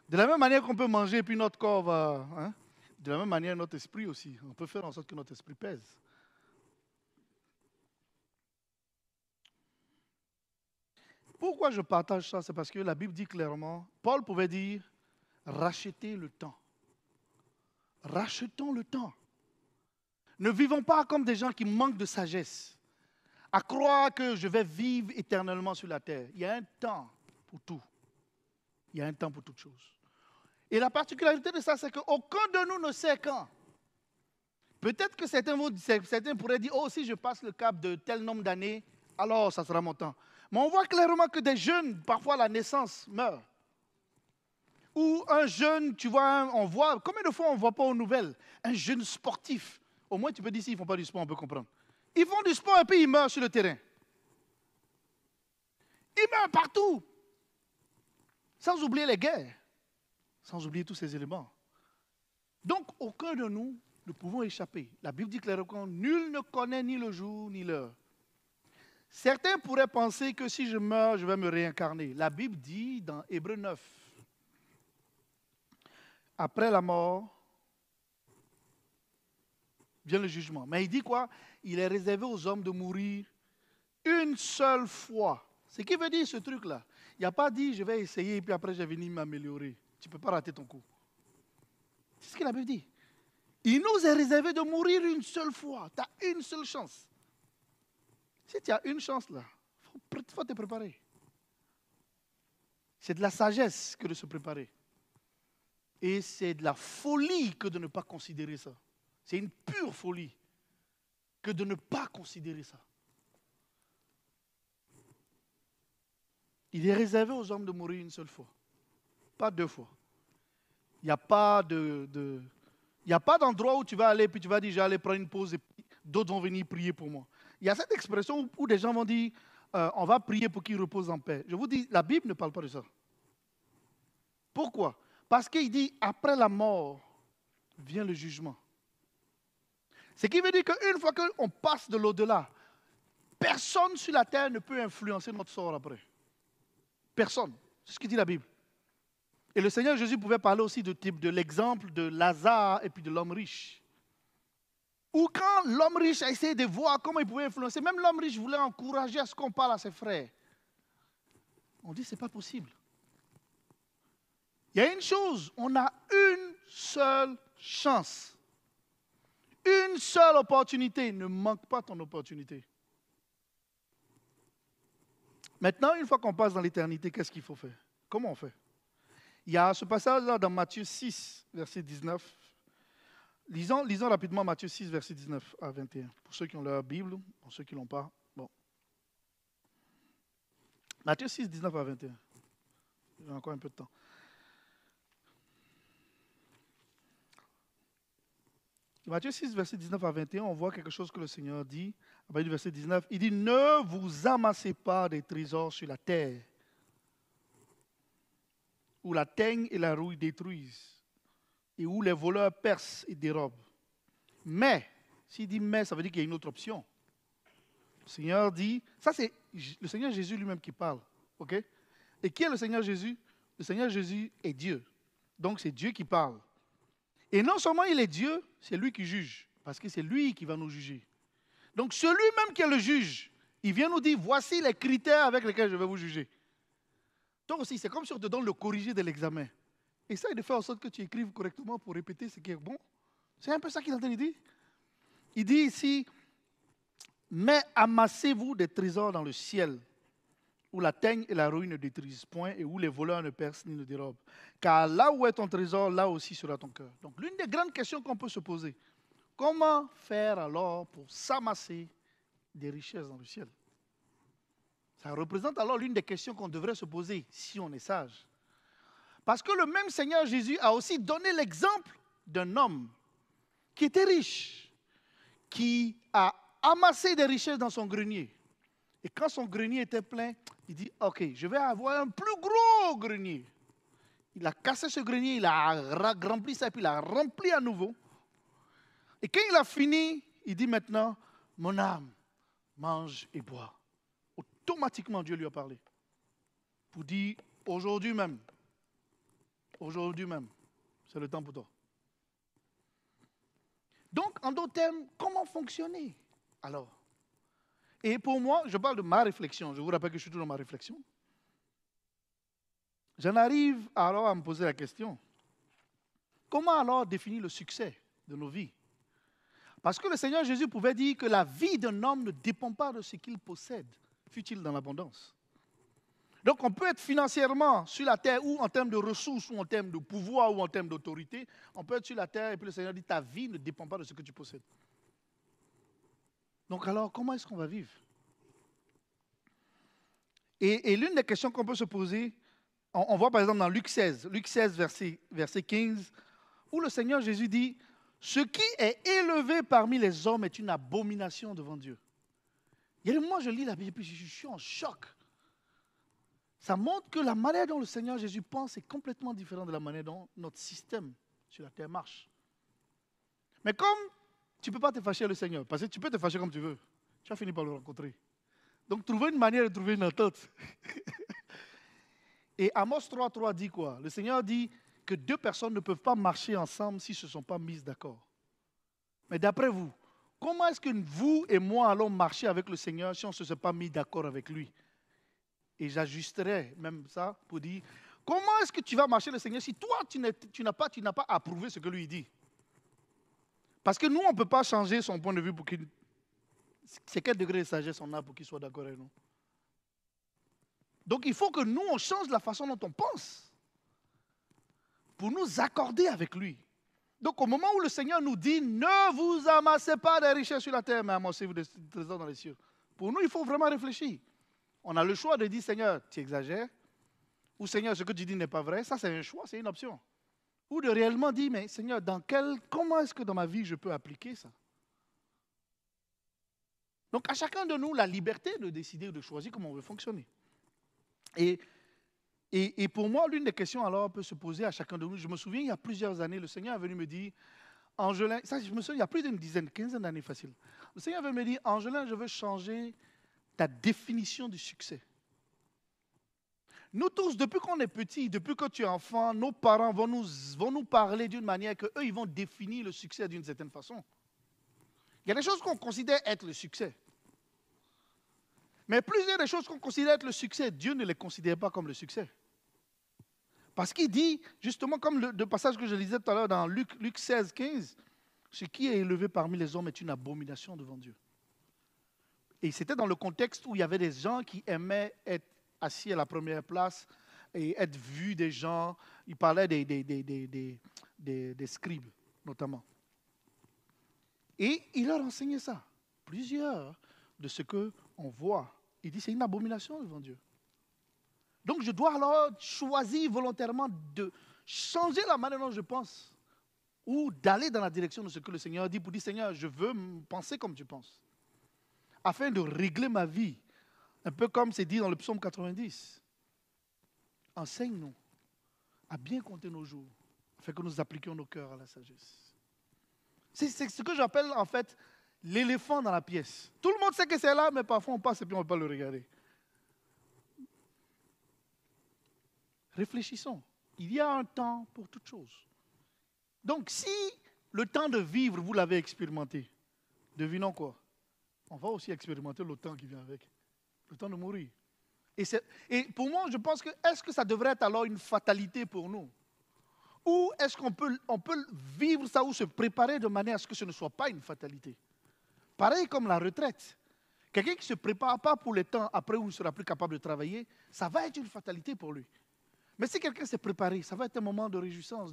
De la même manière qu'on peut manger et puis notre corps va... Hein? De la même manière, notre esprit aussi. On peut faire en sorte que notre esprit pèse. Pourquoi je partage ça? C'est parce que la Bible dit clairement, Paul pouvait dire, rachetez le temps. Rachetons le temps. Ne vivons pas comme des gens qui manquent de sagesse, à croire que je vais vivre éternellement sur la terre. Il y a un temps pour tout. Il y a un temps pour toutes choses. Et la particularité de ça, c'est qu'aucun de nous ne sait quand. Peut-être que certains pourraient dire, oh, si je passe le cap de tel nombre d'années, alors ça sera mon temps. Mais on voit clairement que des jeunes, parfois à la naissance, meurent. Ou un jeune, tu vois, on voit, combien de fois on ne voit pas aux nouvelles, un jeune sportif. Au moins, tu peux dire, s'ils ne font pas du sport, on peut comprendre. Ils font du sport et puis ils meurent sur le terrain. Ils meurent partout. Sans oublier les guerres. Sans oublier tous ces éléments. Donc, aucun de nous ne pouvons échapper. La Bible dit clairement, nul ne connaît ni le jour ni l'heure. Certains pourraient penser que si je meurs, je vais me réincarner. La Bible dit dans Hébreux 9, après la mort, vient le jugement. Mais il dit quoi? Il est réservé aux hommes de mourir une seule fois. Ce qui veut dire ce truc-là. Il n'y a pas dit, je vais essayer et puis après je vais venir m'améliorer. Tu ne peux pas rater ton coup. C'est ce que la Bible dit. Il nous est réservé de mourir une seule fois. Tu as une seule chance. Si tu as une chance là, il faut te préparer. C'est de la sagesse que de se préparer. Et c'est de la folie que de ne pas considérer ça. C'est une pure folie que de ne pas considérer ça. Il est réservé aux hommes de mourir une seule fois. Pas deux fois. Il n'y a pas d'endroit où tu vas aller et puis tu vas dire, je vais aller prendre une pause et d'autres vont venir prier pour moi. Il y a cette expression où des gens vont dire, on va prier pour qu'ils reposent en paix. Je vous dis, la Bible ne parle pas de ça. Pourquoi? Parce qu'il dit, après la mort, vient le jugement. Ce qui veut dire qu'une fois qu'on passe de l'au-delà, personne sur la terre ne peut influencer notre sort après. Personne. C'est ce que dit la Bible. Et le Seigneur Jésus pouvait parler aussi de l'exemple de Lazare et puis de l'homme riche. Ou quand l'homme riche a essayé de voir comment il pouvait influencer, même l'homme riche voulait encourager à ce qu'on parle à ses frères. On dit, ce n'est pas possible. Il y a une chose, on a une seule chance. Une seule opportunité. Ne manque pas ton opportunité. Maintenant, une fois qu'on passe dans l'éternité, qu'est-ce qu'il faut faire? Comment on fait? Il y a ce passage-là dans Matthieu 6, verset 19. Lisons rapidement Matthieu 6, verset 19 à 21. Pour ceux qui ont leur Bible, pour ceux qui ne l'ont pas. Bon. Matthieu 6, 19 à 21. J'ai encore un peu de temps. Matthieu 6, verset 19 à 21, on voit quelque chose que le Seigneur dit. À partir du verset 19, il dit, ne vous amassez pas des trésors sur la terre, où la teigne et la rouille détruisent, et où les voleurs percent et dérobent. Mais, s'il dit mais, ça veut dire qu'il y a une autre option. Le Seigneur dit, ça c'est le Seigneur Jésus lui-même qui parle. Ok? Et qui est le Seigneur Jésus? Le Seigneur Jésus est Dieu. Donc c'est Dieu qui parle. Et non seulement il est Dieu, c'est lui qui juge, parce que c'est lui qui va nous juger. Donc celui-même qui est le juge, il vient nous dire, voici les critères avec lesquels je vais vous juger. Donc aussi, c'est comme si on te donne le corrigé de l'examen. Essaye de faire en sorte que tu écrives correctement pour répéter ce qui est bon. C'est un peu ça qu'il est en train de dire. Il dit ici, mais amassez-vous des trésors dans le ciel, où la teigne et la rouille ne détruisent point, et où les voleurs ne percent ni ne dérobent. Car là où est ton trésor, là aussi sera ton cœur. Donc l'une des grandes questions qu'on peut se poser, comment faire alors pour s'amasser des richesses dans le ciel? Ça représente alors l'une des questions qu'on devrait se poser si on est sage. Parce que le même Seigneur Jésus a aussi donné l'exemple d'un homme qui était riche, qui a amassé des richesses dans son grenier. Et quand son grenier était plein, il dit, ok, je vais avoir un plus gros grenier. Il a cassé ce grenier, il a rempli ça, puis il a rempli à nouveau. Et quand il a fini, il dit maintenant, mon âme, mange et bois. Automatiquement, Dieu lui a parlé. Pour dire, aujourd'hui même, c'est le temps pour toi. Donc, en d'autres termes, comment fonctionner alors? Et pour moi, je parle de ma réflexion. Je vous rappelle que je suis toujours dans ma réflexion. J'en arrive alors à me poser la question. Comment alors définir le succès de nos vies? Parce que le Seigneur Jésus pouvait dire que la vie d'un homme ne dépend pas de ce qu'il possède, fût-il dans l'abondance. Donc on peut être financièrement sur la terre ou en termes de ressources, ou en termes de pouvoir, ou en termes d'autorité. On peut être sur la terre et puis le Seigneur dit ta vie ne dépend pas de ce que tu possèdes. Donc alors, comment est-ce qu'on va vivre? Et l'une des questions qu'on peut se poser, on voit par exemple dans Luc 16, verset 15, où le Seigneur Jésus dit, ce qui est élevé parmi les hommes est une abomination devant Dieu. Il y a des moments, je lis la Bible et puis je suis en choc. Ça montre que la manière dont le Seigneur Jésus pense est complètement différente de la manière dont notre système sur la terre marche. Mais comme tu ne peux pas te fâcher avec le Seigneur, parce que tu peux te fâcher comme tu veux, tu vas finir par le rencontrer. Donc trouver une manière de trouver une entente. Et Amos 3.3 dit quoi? Le Seigneur dit que deux personnes ne peuvent pas marcher ensemble s'ils ne se sont pas mises d'accord. Mais d'après vous, comment est-ce que vous et moi allons marcher avec le Seigneur si on ne se sont pas mis d'accord avec lui? Et j'ajusterai même ça pour dire, comment est-ce que tu vas marcher le Seigneur si toi, tu n'as pas approuvé ce que lui dit? Parce que nous, on ne peut pas changer son point de vue pour qu'il... C'est quel degré de sagesse on a pour qu'il soit d'accord avec nous? Donc il faut que nous, on change la façon dont on pense pour nous accorder avec lui. Donc au moment où le Seigneur nous dit, ne vous amassez pas des richesses sur la terre, mais amassez-vous des trésors dans les cieux. Pour nous, il faut vraiment réfléchir. On a le choix de dire, Seigneur, tu exagères, ou Seigneur, ce que tu dis n'est pas vrai. Ça, c'est un choix, c'est une option. Ou de réellement dire, mais Seigneur, comment est-ce que dans ma vie je peux appliquer ça? Donc à chacun de nous, la liberté de décider, de choisir comment on veut fonctionner. Et pour moi, l'une des questions alors peut se poser à chacun de nous. Je me souviens, il y a plusieurs années, le Seigneur est venu me dire, Angelin, ça je me souviens, il y a plus d'une dizaine, quinzaine d'années facile. Le Seigneur est venu me dire, Angelin, je veux changer ta définition du succès. Nous tous, depuis qu'on est petits, depuis que tu es enfant, nos parents vont nous parler d'une manière qu'eux, ils vont définir le succès d'une certaine façon. Il y a des choses qu'on considère être le succès. Mais plusieurs des choses qu'on considère être le succès, Dieu ne les considère pas comme le succès. Parce qu'il dit, justement, comme le passage que je lisais tout à l'heure dans Luc 16, 15, ce qui est élevé parmi les hommes est une abomination devant Dieu. Et c'était dans le contexte où il y avait des gens qui aimaient être assis à la première place et être vus des gens. Il parlait des scribes, notamment. Et il leur enseignait ça. Plusieurs de ce qu'on voit. Il dit c'est une abomination devant Dieu. Donc je dois alors choisir volontairement de changer la manière dont je pense ou d'aller dans la direction de ce que le Seigneur dit pour dire Seigneur, je veux penser comme tu penses. Afin de régler ma vie, un peu comme c'est dit dans le psaume 90. Enseigne-nous à bien compter nos jours, afin que nous appliquions nos cœurs à la sagesse. C'est ce que j'appelle en fait l'éléphant dans la pièce. Tout le monde sait que c'est là, mais parfois on passe et puis on ne peut pas le regarder. Réfléchissons. Il y a un temps pour toute chose. Donc si le temps de vivre, vous l'avez expérimenté, devinons quoi? On va aussi expérimenter le temps qui vient avec. Le temps de mourir. Et pour moi, je pense que, est-ce que ça devrait être alors une fatalité pour nous? Ou est-ce qu'on peut vivre ça ou se préparer de manière à ce que ce ne soit pas une fatalité? Pareil comme la retraite. Quelqu'un qui ne se prépare pas pour le temps après où il ne sera plus capable de travailler, ça va être une fatalité pour lui. Mais si quelqu'un s'est préparé, ça va être un moment de réjouissance.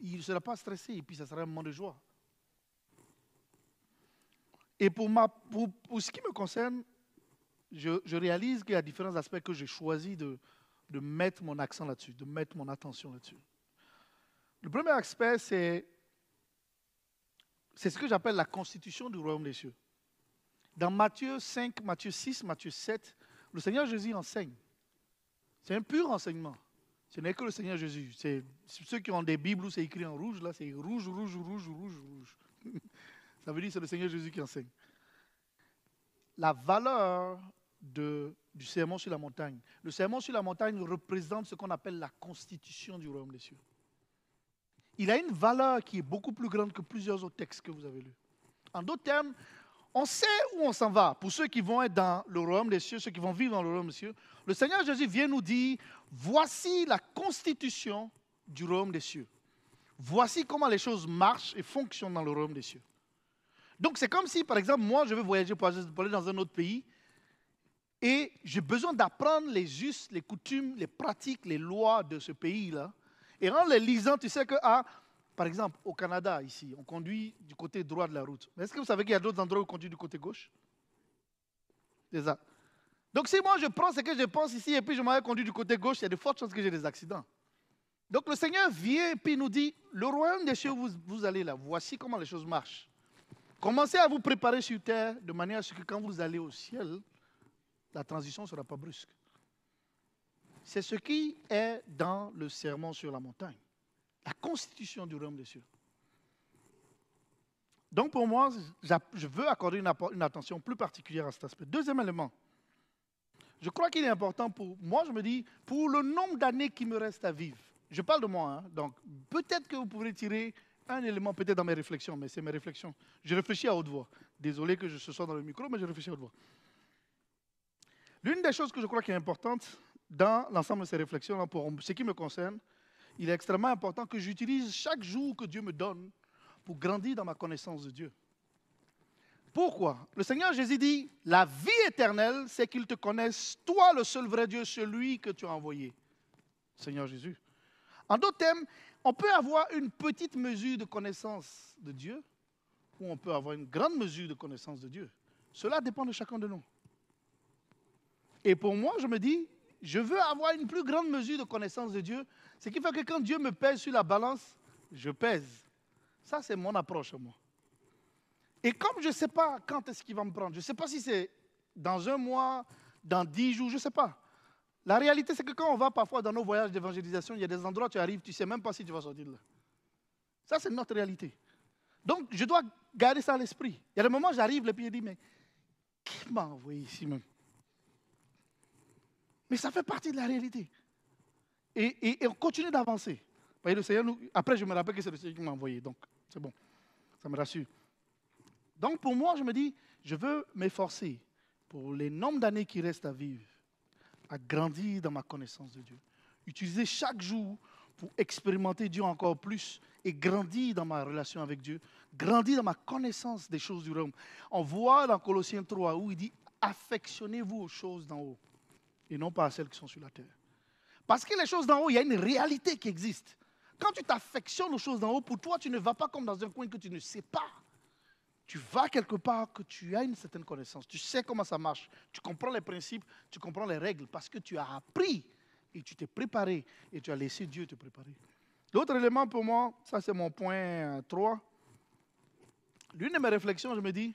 Il ne sera pas stressé et puis ça sera un moment de joie. Et pour ce qui me concerne, je réalise qu'il y a différents aspects que j'ai choisi de mettre mon accent là-dessus, de mettre mon attention là-dessus. Le premier aspect, c'est ce que j'appelle la constitution du royaume des cieux. Dans Matthieu 5, Matthieu 6, Matthieu 7, le Seigneur Jésus enseigne. C'est un pur enseignement. Ce n'est que le Seigneur Jésus. C'est ceux qui ont des Bibles où c'est écrit en rouge, là, c'est rouge, rouge, rouge, rouge, rouge. Ça veut dire que c'est le Seigneur Jésus qui enseigne. La valeur du sermon sur la montagne. Le sermon sur la montagne représente ce qu'on appelle la constitution du royaume des cieux. Il a une valeur qui est beaucoup plus grande que plusieurs autres textes que vous avez lus. En d'autres termes, on sait où on s'en va. Pour ceux qui vont être dans le royaume des cieux, ceux qui vont vivre dans le royaume des cieux, le Seigneur Jésus vient nous dire, voici la constitution du royaume des cieux. Voici comment les choses marchent et fonctionnent dans le royaume des cieux. Donc, c'est comme si, par exemple, moi, je veux voyager pour aller dans un autre pays et j'ai besoin d'apprendre les us, les coutumes, les pratiques, les lois de ce pays-là. Et en les lisant, tu sais que, par exemple, au Canada, ici, on conduit du côté droit de la route. Mais est-ce que vous savez qu'il y a d'autres endroits où on conduit du côté gauche? C'est ça. Donc, si moi, je prends ce que je pense ici et puis je m'avais conduit du côté gauche, il y a de fortes chances que j'ai des accidents. Donc, le Seigneur vient et puis nous dit, le royaume des cieux, vous allez là, voici comment les choses marchent. Commencez à vous préparer sur terre de manière à ce que quand vous allez au ciel, la transition ne sera pas brusque. C'est ce qui est dans le sermon sur la montagne, la constitution du royaume des cieux. Donc pour moi, je veux accorder une attention plus particulière à cet aspect. Deuxième élément, je crois qu'il est important pour moi, je me dis, pour le nombre d'années qui me reste à vivre. Je parle de moi, donc peut-être que vous pourrez tirer un élément peut-être dans mes réflexions, mais c'est mes réflexions. Je réfléchis à haute voix. Désolé que je sois dans le micro, mais je réfléchis à haute voix. L'une des choses que je crois qui est importante dans l'ensemble de ces réflexions, pour ce qui me concerne, il est extrêmement important que j'utilise chaque jour que Dieu me donne pour grandir dans ma connaissance de Dieu. Pourquoi? Le Seigneur Jésus dit, la vie éternelle, c'est qu'ils te connaissent, toi le seul vrai Dieu, celui que tu as envoyé. Seigneur Jésus. En d'autres termes, on peut avoir une petite mesure de connaissance de Dieu ou on peut avoir une grande mesure de connaissance de Dieu. Cela dépend de chacun de nous. Et pour moi, je me dis, je veux avoir une plus grande mesure de connaissance de Dieu, ce qui fait que quand Dieu me pèse sur la balance, je pèse. Ça, c'est mon approche, moi. Et comme je ne sais pas quand est-ce qu'il va me prendre, je ne sais pas si c'est dans un mois, dans 10 jours, je ne sais pas. La réalité, c'est que quand on va parfois dans nos voyages d'évangélisation, il y a des endroits où tu arrives, tu ne sais même pas si tu vas sortir de là. Ça, c'est notre réalité. Donc, je dois garder ça à l'esprit. Il y a des moments où j'arrive, et puis je dis, mais qui m'a envoyé ici même? Mais ça fait partie de la réalité. Et on continue d'avancer. Vous voyez, le Seigneur, après, je me rappelle que c'est le Seigneur qui m'a envoyé. Donc, c'est bon. Ça me rassure. Donc, pour moi, je me dis, je veux m'efforcer pour les nombres d'années qui restent à vivre, à grandir dans ma connaissance de Dieu. Utiliser chaque jour pour expérimenter Dieu encore plus et grandir dans ma relation avec Dieu, grandir dans ma connaissance des choses du royaume. On voit dans Colossiens 3 où il dit, affectionnez-vous aux choses d'en haut et non pas à celles qui sont sur la terre. Parce que les choses d'en haut, il y a une réalité qui existe. Quand tu t'affectionnes aux choses d'en haut, pour toi, tu ne vas pas comme dans un coin que tu ne sais pas. Tu vas quelque part que tu as une certaine connaissance. Tu sais comment ça marche. Tu comprends les principes, tu comprends les règles parce que tu as appris et tu t'es préparé et tu as laissé Dieu te préparer. L'autre élément pour moi, ça c'est mon point 3. L'une de mes réflexions, je me dis,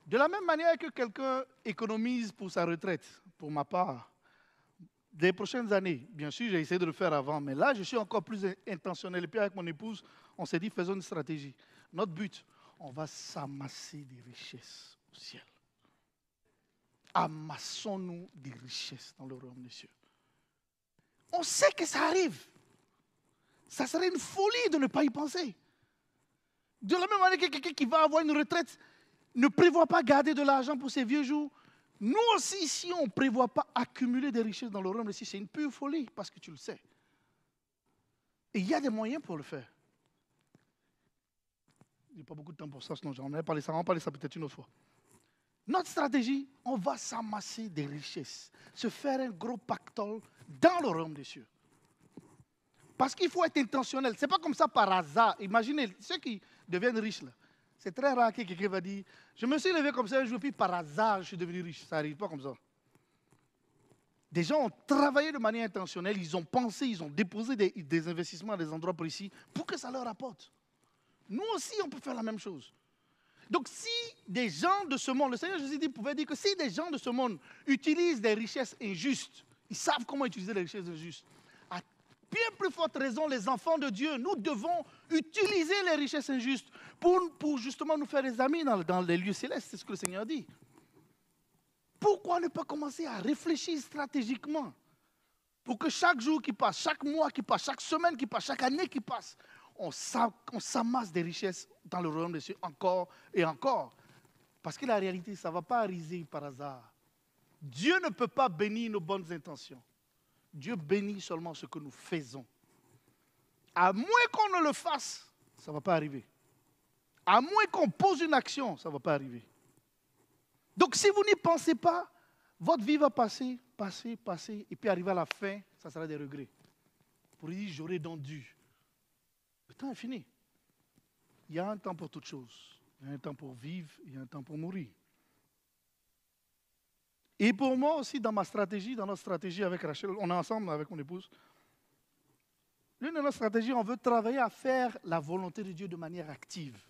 de la même manière que quelqu'un économise pour sa retraite, pour ma part, des prochaines années, bien sûr, j'ai essayé de le faire avant, mais là, je suis encore plus intentionnel. Et puis avec mon épouse, on s'est dit, faisons une stratégie. Notre but, on va s'amasser des richesses au ciel. Amassons-nous des richesses dans le royaume des cieux. On sait que ça arrive. Ça serait une folie de ne pas y penser. De la même manière que quelqu'un qui va avoir une retraite ne prévoit pas garder de l'argent pour ses vieux jours, nous aussi, si on ne prévoit pas accumuler des richesses dans le royaume des cieux, c'est une pure folie, parce que tu le sais. Et il y a des moyens pour le faire. Il n'y a pas beaucoup de temps pour ça, sinon j'en ai parlé ça, on va parler ça peut-être une autre fois. Notre stratégie, on va s'amasser des richesses, se faire un gros pactole dans le royaume des cieux. Parce qu'il faut être intentionnel. Ce n'est pas comme ça par hasard. Imaginez, ceux qui deviennent riches, là, c'est très rare que quelqu'un va dire, je me suis levé comme ça un jour, puis par hasard, je suis devenu riche. Ça n'arrive pas comme ça. Des gens ont travaillé de manière intentionnelle, ils ont pensé, ils ont déposé des investissements à des endroits précis pour que ça leur apporte. Nous aussi, on peut faire la même chose. Donc, si des gens de ce monde, le Seigneur Jésus pouvait dire que si des gens de ce monde utilisent des richesses injustes, ils savent comment utiliser les richesses injustes. À bien plus forte raison, les enfants de Dieu, nous devons utiliser les richesses injustes pour justement nous faire des amis dans les lieux célestes. C'est ce que le Seigneur dit. Pourquoi ne pas commencer à réfléchir stratégiquement pour que chaque jour qui passe, chaque mois qui passe, chaque semaine qui passe, chaque année qui passe, on s'amasse des richesses dans le royaume des cieux encore et encore. Parce que la réalité, ça ne va pas arriver par hasard. Dieu ne peut pas bénir nos bonnes intentions. Dieu bénit seulement ce que nous faisons. À moins qu'on ne le fasse, ça ne va pas arriver. À moins qu'on pose une action, ça ne va pas arriver. Donc si vous n'y pensez pas, votre vie va passer, passer, passer, et puis arriver à la fin, ça sera des regrets. Pour dire, j'aurais donc dû. Le temps est fini. Il y a un temps pour toutes choses. Il y a un temps pour vivre, il y a un temps pour mourir. Et pour moi aussi, dans ma stratégie, dans notre stratégie avec Rachel, on est ensemble avec mon épouse. L'une de nos stratégies, on veut travailler à faire la volonté de Dieu de manière active.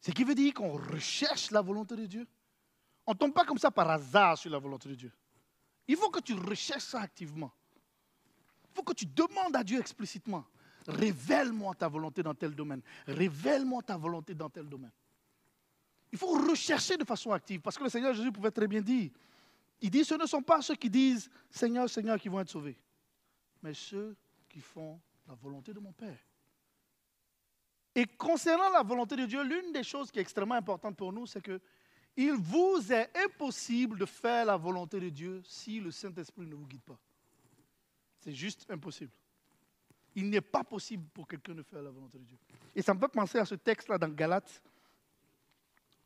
Ce qui veut dire qu'on recherche la volonté de Dieu. On ne tombe pas comme ça par hasard sur la volonté de Dieu. Il faut que tu recherches ça activement. Il faut que tu demandes à Dieu explicitement. Révèle-moi ta volonté dans tel domaine. Révèle-moi ta volonté dans tel domaine. Il faut rechercher de façon active. Parce que le Seigneur Jésus pouvait très bien dire, il dit, ce ne sont pas ceux qui disent, Seigneur, Seigneur, qui vont être sauvés. Mais ceux qui font la volonté de mon Père. Et concernant la volonté de Dieu, l'une des choses qui est extrêmement importante pour nous, c'est que il vous est impossible de faire la volonté de Dieu si le Saint-Esprit ne vous guide pas. C'est juste impossible. Il n'est pas possible pour quelqu'un de faire la volonté de Dieu. Et ça me fait penser à ce texte-là dans Galates.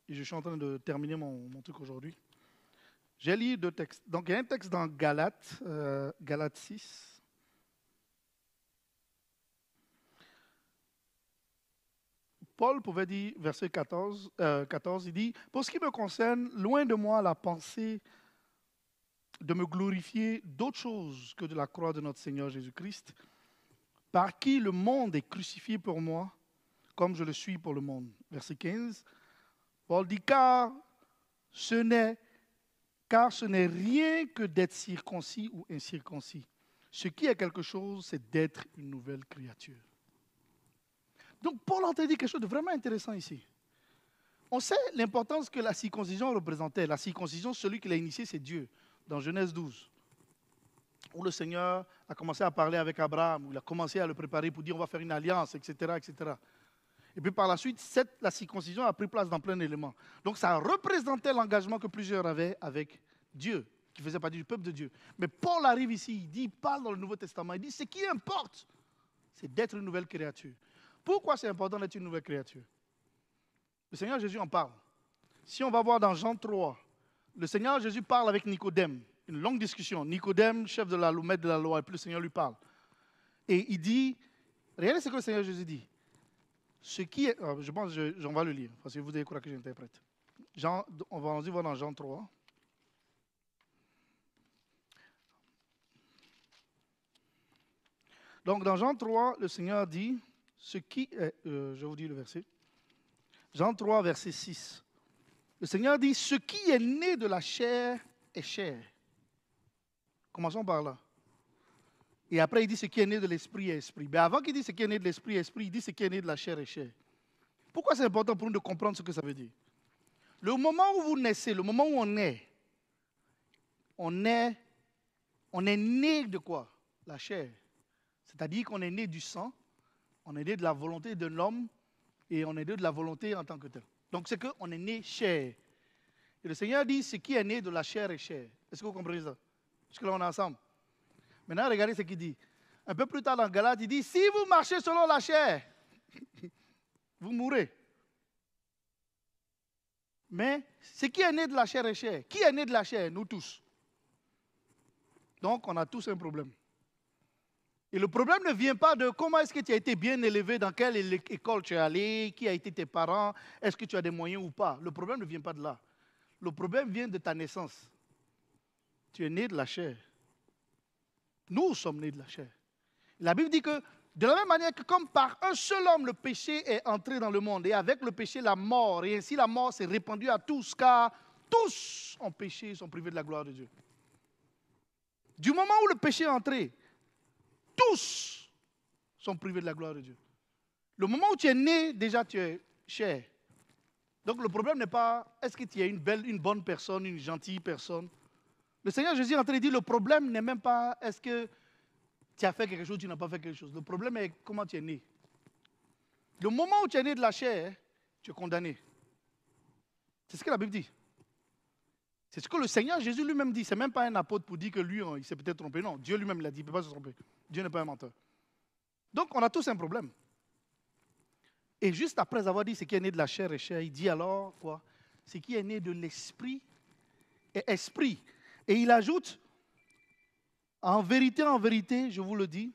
Et je suis en train de terminer mon truc aujourd'hui. J'ai lu 2 textes. Donc il y a un texte dans Galates, Galates 6. Paul pouvait dire, verset 14, il dit, « Pour ce qui me concerne, loin de moi la pensée de me glorifier d'autre chose que de la croix de notre Seigneur Jésus-Christ, par qui le monde est crucifié pour moi, comme je le suis pour le monde. » Verset 15, Paul dit, « Car ce n'est rien que d'être circoncis ou incirconcis. Ce qui est quelque chose, c'est d'être une nouvelle créature. » Donc, Paul a dit quelque chose de vraiment intéressant ici. On sait l'importance que la circoncision représentait. La circoncision, celui qui l'a initié, c'est Dieu, dans Genèse 12, où le Seigneur a commencé à parler avec Abraham, où il a commencé à le préparer pour dire on va faire une alliance, etc., etc. Et puis par la suite, la circoncision a pris place dans plein d'éléments. Donc, ça représentait l'engagement que plusieurs avaient avec Dieu, qui faisait partie du peuple de Dieu. Mais Paul arrive ici, il parle dans le Nouveau Testament, il dit ce qui importe, c'est d'être une nouvelle créature. Pourquoi c'est important d'être une nouvelle créature? Le Seigneur Jésus en parle. Si on va voir dans Jean 3, le Seigneur Jésus parle avec Nicodème. Une longue discussion. Nicodème, chef de la loi, maître de la loi, et puis le Seigneur lui parle. Et il dit, regardez ce que le Seigneur Jésus dit. Ce qui est, je pense qu'on va le lire, parce que vous devez croire que j'interprète. On va voir dans Jean 3. Donc dans Jean 3, le Seigneur dit, ce qui est, je vous dis le verset, Jean 3, verset 6. Le Seigneur dit, ce qui est né de la chair est chair. Commençons par là. Et après, il dit, ce qui est né de l'esprit est esprit. Mais avant qu'il dise ce qui est né de l'esprit est esprit, il dit, ce qui est né de la chair est chair. Pourquoi c'est important pour nous de comprendre ce que ça veut dire? Le moment où vous naissez, le moment où on est né de quoi? La chair. C'est-à-dire qu'on est né du sang, on est né de la volonté d'un homme et on est né de la volonté en tant que tel. Donc c'est qu'on est né chair. Et le Seigneur dit, ce qui est né de la chair est chair. Est-ce que vous comprenez ça? Jusque-là, on est ensemble. Maintenant, regardez ce qu'il dit. Un peu plus tard dans Galates, il dit, si vous marchez selon la chair, vous mourrez. Mais ce qui est né de la chair est chair. Qui est né de la chair? Nous tous. Donc, on a tous un problème. Et le problème ne vient pas de comment est-ce que tu as été bien élevé, dans quelle école tu es allé, qui a été tes parents, est-ce que tu as des moyens ou pas. Le problème ne vient pas de là. Le problème vient de ta naissance. Tu es né de la chair. Nous sommes nés de la chair. La Bible dit que de la même manière que comme par un seul homme le péché est entré dans le monde et avec le péché la mort, et ainsi la mort s'est répandue à tous, car tous ont péché et sont privés de la gloire de Dieu. Du moment où le péché est entré, tous sont privés de la gloire de Dieu. Le moment où tu es né, déjà tu es chair. Donc le problème n'est pas est-ce que tu es une bonne personne, une gentille personne. Le Seigneur Jésus est en train de dire le problème n'est même pas est-ce que tu as fait quelque chose ou tu n'as pas fait quelque chose. Le problème est comment tu es né. Le moment où tu es né de la chair, tu es condamné. C'est ce que la Bible dit. C'est ce que le Seigneur Jésus lui-même dit. Ce n'est même pas un apôtre pour dire que lui, il s'est peut-être trompé. Non, Dieu lui-même l'a dit, il ne peut pas se tromper. Dieu n'est pas un menteur. Donc, on a tous un problème. Et juste après avoir dit ce qui est né de la chair est chair, il dit alors quoi? Ce qui est né de l'esprit est esprit. Et il ajoute, en vérité, je vous le dis,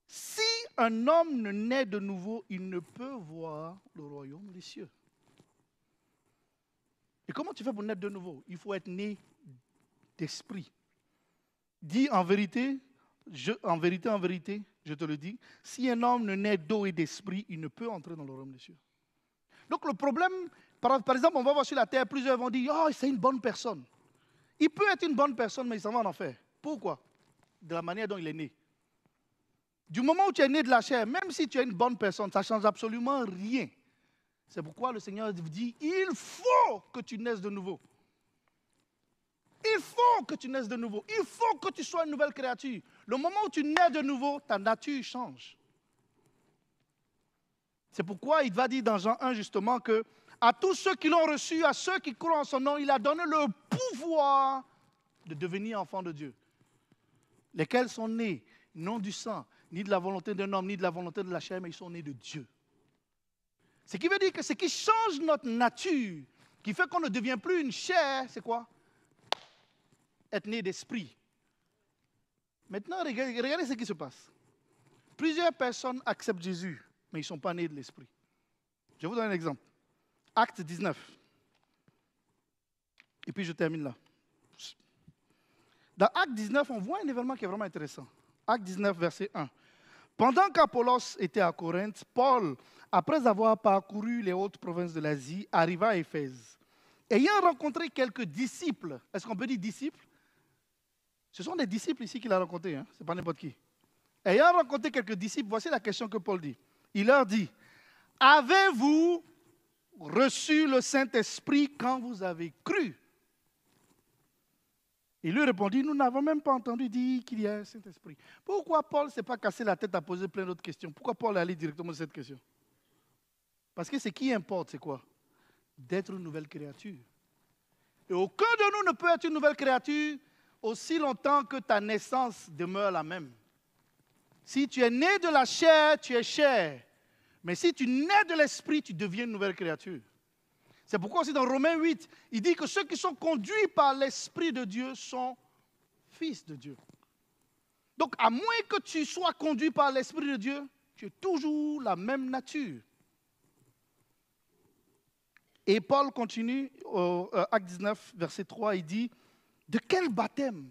si un homme ne naît de nouveau, il ne peut voir le royaume des cieux. Et comment tu fais pour naître de nouveau? Il faut être né d'esprit. Dis en vérité, en vérité, je te le dis, si un homme ne naît d'eau et d'esprit, il ne peut entrer dans le royaume des cieux. Donc le problème, par exemple, on va voir sur la terre, plusieurs vont dire, oh, c'est une bonne personne. Il peut être une bonne personne, mais il s'en va en enfer. Pourquoi? De la manière dont il est né. Du moment où tu es né de la chair, même si tu es une bonne personne, ça ne change absolument rien. C'est pourquoi le Seigneur dit, il faut que tu naisses de nouveau. Il faut que tu naisses de nouveau. Il faut que tu sois une nouvelle créature. Le moment où tu nais de nouveau, ta nature change. C'est pourquoi il va dire dans Jean 1 justement que à tous ceux qui l'ont reçu, à ceux qui croient en son nom, il a donné le pouvoir de devenir enfants de Dieu. Lesquels sont nés, non du sang, ni de la volonté d'un homme, ni de la volonté de la chair, mais ils sont nés de Dieu. Ce qui veut dire que ce qui change notre nature, qui fait qu'on ne devient plus une chair, c'est quoi? Être né d'esprit. Maintenant, regardez ce qui se passe. Plusieurs personnes acceptent Jésus, mais ils ne sont pas nés de l'esprit. Je vous donne un exemple. Acte 19. Et puis je termine là. Dans Acte 19, on voit un événement qui est vraiment intéressant. Acte 19, verset 1. Pendant qu'Apollos était à Corinthe, Paul, après avoir parcouru les hautes provinces de l'Asie, arriva à Éphèse. Ayant rencontré quelques disciples, est-ce qu'on peut dire disciples? Ce sont des disciples ici qu'il a rencontrés, hein? Ce n'est pas n'importe qui. Ayant rencontré quelques disciples, voici la question que Paul dit. Il leur dit, avez-vous reçu le Saint-Esprit quand vous avez cru? Il lui répondit, nous n'avons même pas entendu dire qu'il y a un Saint-Esprit. Pourquoi Paul ne s'est pas cassé la tête à poser plein d'autres questions? Pourquoi Paul est allé directement à cette question? Parce que ce qui importe, c'est quoi? D'être une nouvelle créature. Et aucun de nous ne peut être une nouvelle créature aussi longtemps que ta naissance demeure la même. Si tu es né de la chair, tu es chair. Mais si tu nais de l'esprit, tu deviens une nouvelle créature. C'est pourquoi aussi dans Romains 8, il dit que ceux qui sont conduits par l'Esprit de Dieu sont fils de Dieu. Donc, à moins que tu sois conduit par l'Esprit de Dieu, tu es toujours la même nature. Et Paul continue, au Acte 19, verset 3, il dit, « De quel baptême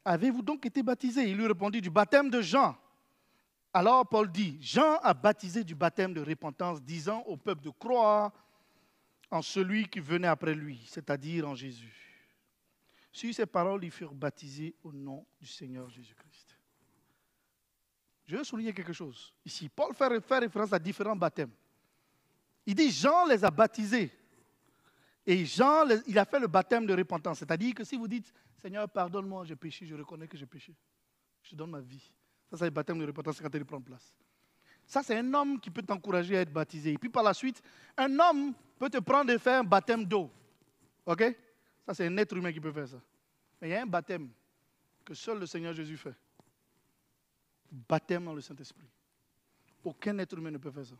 avez-vous donc été baptisés ?» Il lui répondit, « Du baptême de Jean. » Alors Paul dit, « Jean a baptisé du baptême de repentance, disant au peuple de croire en celui qui venait après lui, c'est-à-dire en Jésus. » Sur ces paroles, ils furent baptisés au nom du Seigneur Jésus-Christ. Je veux souligner quelque chose. Ici, Paul fait référence à différents baptêmes. Il dit, Jean les a baptisés. Et Jean, il a fait le baptême de repentance. C'est-à-dire que si vous dites, Seigneur, pardonne-moi, j'ai péché, je reconnais que j'ai péché. Je te donne ma vie. Ça, c'est le baptême de repentance quand il prend place. Ça, c'est un homme qui peut t'encourager à être baptisé. Et puis par la suite, un homme peut te prendre et faire un baptême d'eau. OK? Ça, c'est un être humain qui peut faire ça. Mais il y a un baptême que seul le Seigneur Jésus fait. Baptême dans le Saint-Esprit. Aucun être humain ne peut faire ça.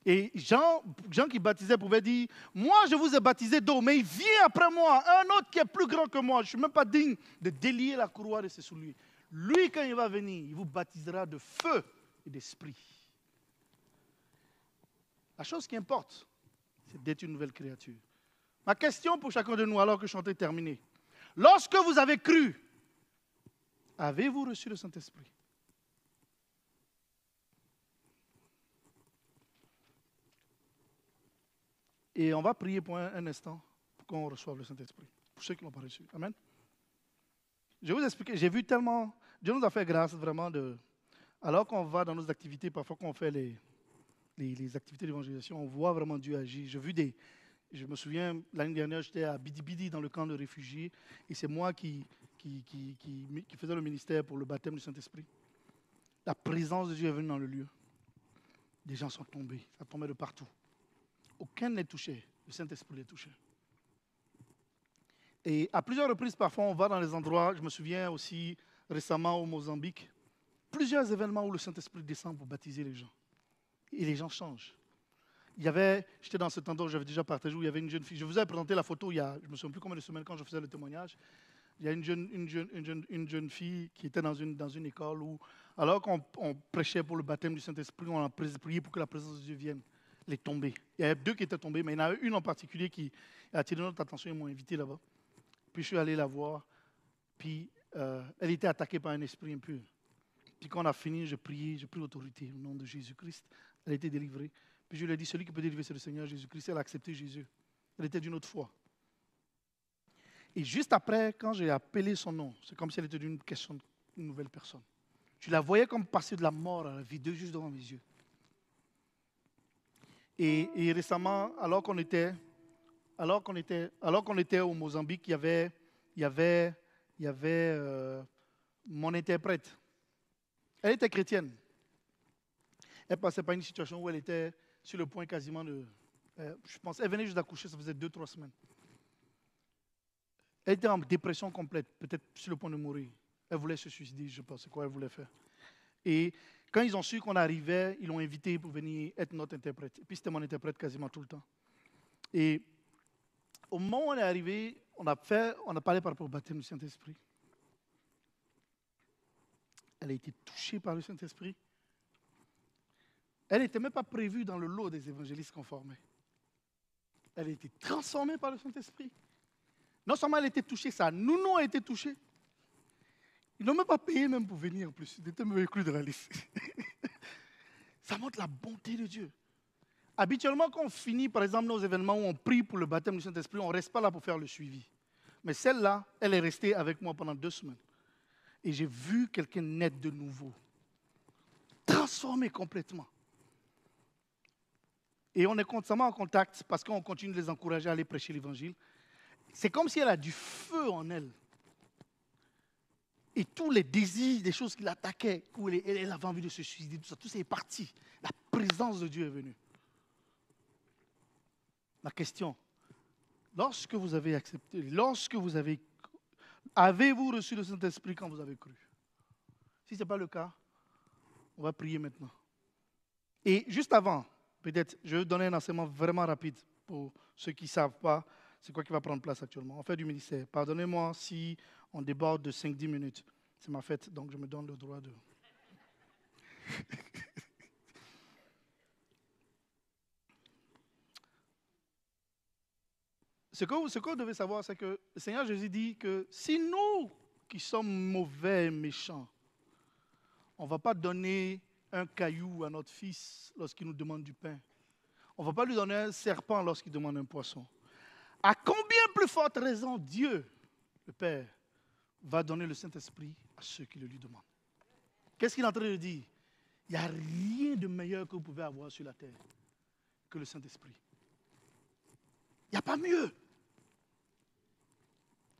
Et Jean qui baptisait pouvait dire, moi je vous ai baptisé d'eau, mais il vient après moi, un autre qui est plus grand que moi. Je ne suis même pas digne de délier la courroie de ses souliers. Lui, quand il va venir, il vous baptisera de feu et d'esprit. La chose qui importe, c'est d'être une nouvelle créature. Ma question pour chacun de nous, alors que je suis en train de terminer. Lorsque vous avez cru, avez-vous reçu le Saint-Esprit? Et on va prier pour un instant pour qu'on reçoive le Saint-Esprit. Pour ceux qui ne l'ont pas reçu. Amen. Je vais vous expliquer. J'ai vu tellement. Dieu nous a fait grâce vraiment de. Alors qu'on va dans nos activités, parfois qu'on fait les activités d'évangélisation, on voit vraiment Dieu agir. Je me souviens, l'année dernière, j'étais à Bidi Bidi dans le camp de réfugiés. Et c'est moi qui faisais le ministère pour le baptême du Saint-Esprit. La présence de Dieu est venue dans le lieu. Des gens sont tombés. Ça tombait de partout. Aucun n'est touché. Le Saint-Esprit est touché. Et à plusieurs reprises, parfois, on va dans les endroits. Je me souviens aussi récemment au Mozambique. plusieurs événements où le Saint-Esprit descend pour baptiser les gens. Et les gens changent. J'étais dans cet endroit où j'avais déjà partagé, où il y avait une jeune fille. Je vous avais présenté la photo il y a, je ne me souviens plus combien de semaines quand je faisais le témoignage. Il y a une jeune fille qui était dans une école où, alors qu'on prêchait pour le baptême du Saint-Esprit, on a prié pour que la présence de Dieu vienne. Elle est tombée. Il y avait 2 qui étaient tombées, mais il y en avait une en particulier qui a attiré notre attention. Ils m'ont invité là-bas. Puis je suis allé la voir. Puis elle était attaquée par un esprit impur. Puis quand on a fini, j'ai prié l'autorité au nom de Jésus-Christ. Elle a été délivrée. Puis je lui ai dit, celui qui peut délivrer, c'est le Seigneur Jésus-Christ. Elle a accepté Jésus. Elle était d'une autre foi. Et juste après, quand j'ai appelé son nom, c'est comme si elle était d'une nouvelle personne. Je la voyais comme passer de la mort à la vie, juste devant mes yeux. Et récemment, alors qu'on était au Mozambique, il y avait mon interprète. Elle était chrétienne. Elle passait par une situation où elle était sur le point quasiment de... je pense, elle venait juste d'accoucher, ça faisait 2-3 semaines. Elle était en dépression complète, peut-être sur le point de mourir. Elle voulait se suicider, je ne sais pas c'est quoi elle voulait faire. Et quand ils ont su qu'on arrivait, ils l'ont invité pour venir être notre interprète. Et puis c'était mon interprète quasiment tout le temps. Et au moment où on est arrivé, on a parlé par rapport au baptême du Saint-Esprit. Elle a été touchée par le Saint-Esprit. Elle n'était même pas prévue dans le lot des évangélistes qu'on formait. Elle a été transformée par le Saint-Esprit. Non seulement elle a été touchée, sa nounou a été touchée. Ils n'ont même pas payé même pour venir en plus. Ils étaient même inclus dans la liste. Ça montre la bonté de Dieu. Habituellement, quand on finit, par exemple, nos événements où on prie pour le baptême du Saint-Esprit, on ne reste pas là pour faire le suivi. Mais celle-là, elle est restée avec moi pendant 2 semaines. Et j'ai vu quelqu'un naître de nouveau. Transformé complètement. Et on est constamment en contact parce qu'on continue de les encourager à aller prêcher l'Évangile. C'est comme si elle a du feu en elle. Et tous les désirs, des choses qui l'attaquaient, où elle avait envie de se suicider, tout ça est parti. La présence de Dieu est venue. La question, lorsque vous avez accepté, avez-vous reçu le Saint-Esprit quand vous avez cru? Si ce n'est pas le cas, on va prier maintenant. Et juste avant, peut-être, je vais donner un enseignement vraiment rapide pour ceux qui ne savent pas c'est quoi qui va prendre place actuellement. On fait du ministère. Pardonnez-moi si on déborde de 5-10 minutes. C'est ma fête, donc je me donne le droit de... Ce que vous devez savoir, c'est que le Seigneur Jésus dit que si nous, qui sommes mauvais et méchants, on ne va pas donner un caillou à notre fils lorsqu'il nous demande du pain. On ne va pas lui donner un serpent lorsqu'il demande un poisson. À combien plus forte raison Dieu, le Père, va donner le Saint-Esprit à ceux qui le lui demandent? Qu'est-ce qu'il est en train de dire? Il n'y a rien de meilleur que vous pouvez avoir sur la terre que le Saint-Esprit. Il n'y a pas mieux.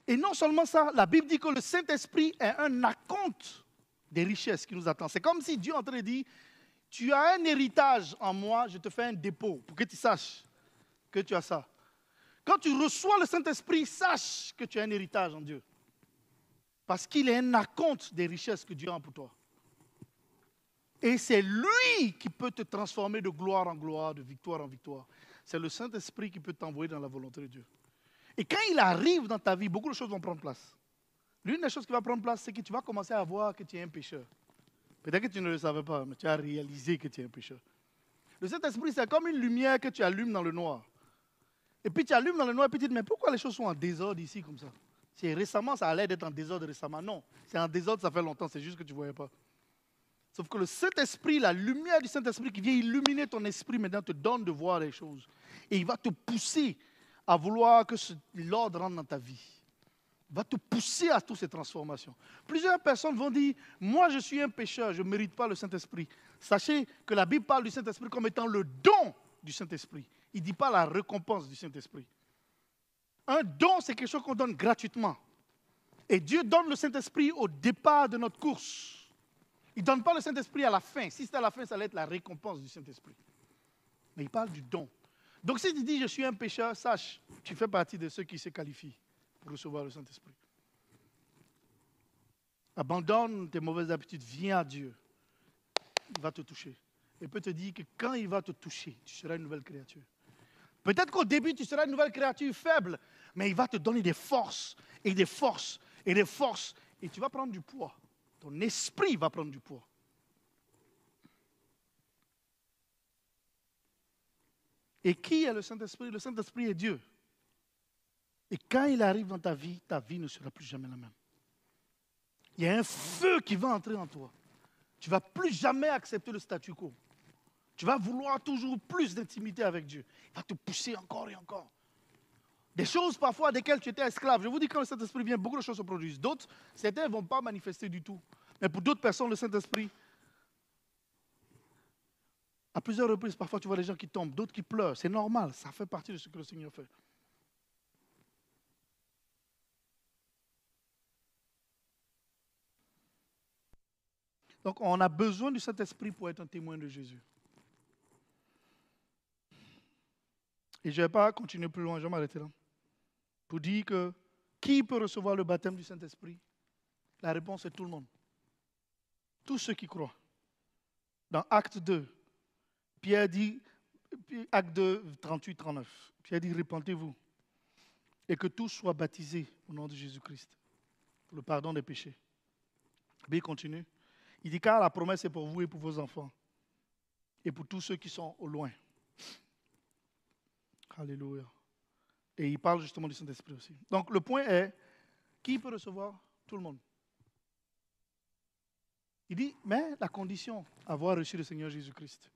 Et non seulement ça, la Bible dit que le Saint-Esprit est un acompte des richesses qui nous attendent. C'est comme si Dieu est en train de dire, tu as un héritage en moi, je te fais un dépôt pour que tu saches que tu as ça. Quand tu reçois le Saint-Esprit, sache que tu as un héritage en Dieu. Parce qu'il est un acompte des richesses que Dieu a pour toi. Et c'est lui qui peut te transformer de gloire en gloire, de victoire en victoire. C'est le Saint-Esprit qui peut t'envoyer dans la volonté de Dieu. Et quand il arrive dans ta vie, beaucoup de choses vont prendre place. L'une des choses qui va prendre place, c'est que tu vas commencer à voir que tu es un pécheur. Peut-être que tu ne le savais pas, mais tu as réalisé que tu es un pécheur. Le Saint-Esprit, c'est comme une lumière que tu allumes dans le noir. Et puis tu allumes dans le noir et puis tu te dis, mais pourquoi les choses sont en désordre ici comme ça? C'est récemment, ça allait d'être en désordre récemment. Non, c'est en désordre, ça fait longtemps, c'est juste que tu ne voyais pas. Sauf que le Saint-Esprit, la lumière du Saint-Esprit qui vient illuminer ton esprit, maintenant te donne de voir les choses. Et il va te pousser à vouloir que l'ordre rentre dans ta vie. Il va te pousser à toutes ces transformations. Plusieurs personnes vont dire, moi je suis un pécheur, je ne mérite pas le Saint-Esprit. Sachez que la Bible parle du Saint-Esprit comme étant le don du Saint-Esprit. Il ne dit pas la récompense du Saint-Esprit. Un don, c'est quelque chose qu'on donne gratuitement. Et Dieu donne le Saint-Esprit au départ de notre course. Il ne donne pas le Saint-Esprit à la fin. Si c'était à la fin, ça allait être la récompense du Saint-Esprit. Mais il parle du don. Donc si tu dis je suis un pécheur, sache, tu fais partie de ceux qui se qualifient pour recevoir le Saint-Esprit. Abandonne tes mauvaises habitudes, viens à Dieu. il va te toucher. Il peut te dire que quand il va te toucher, tu seras une nouvelle créature. Peut-être qu'au début, tu seras une nouvelle créature faible, mais il va te donner des forces, et des forces, et des forces. Et tu vas prendre du poids. Ton esprit va prendre du poids. Et qui est le Saint-Esprit? Le Saint-Esprit est Dieu. Et quand il arrive dans ta vie ne sera plus jamais la même. Il y a un feu qui va entrer en toi. Tu ne vas plus jamais accepter le statu quo. Tu vas vouloir toujours plus d'intimité avec Dieu. Il va te pousser encore et encore. Des choses parfois desquelles tu étais esclave. Je vous dis, quand le Saint-Esprit vient, beaucoup de choses se produisent. D'autres, certains ne vont pas manifester du tout. Mais pour d'autres personnes, le Saint-Esprit, à plusieurs reprises, parfois tu vois des gens qui tombent, d'autres qui pleurent. C'est normal, ça fait partie de ce que le Seigneur fait. Donc on a besoin du Saint-Esprit pour être un témoin de Jésus. Et je ne vais pas continuer plus loin, je vais m'arrêter là. Pour dire que qui peut recevoir le baptême du Saint-Esprit? La réponse est tout le monde. Tous ceux qui croient. Dans Acte 2, Pierre dit, Acte 2, 38-39, Pierre dit, répentez-vous et que tous soient baptisés au nom de Jésus-Christ pour le pardon des péchés. Mais il continue. Il dit, car la promesse est pour vous et pour vos enfants et pour tous ceux qui sont au loin. Alléluia. Et il parle justement du Saint-Esprit aussi. Donc le point est, qui peut recevoir? Tout le monde. Il dit, mais la condition, avoir reçu le Seigneur Jésus-Christ,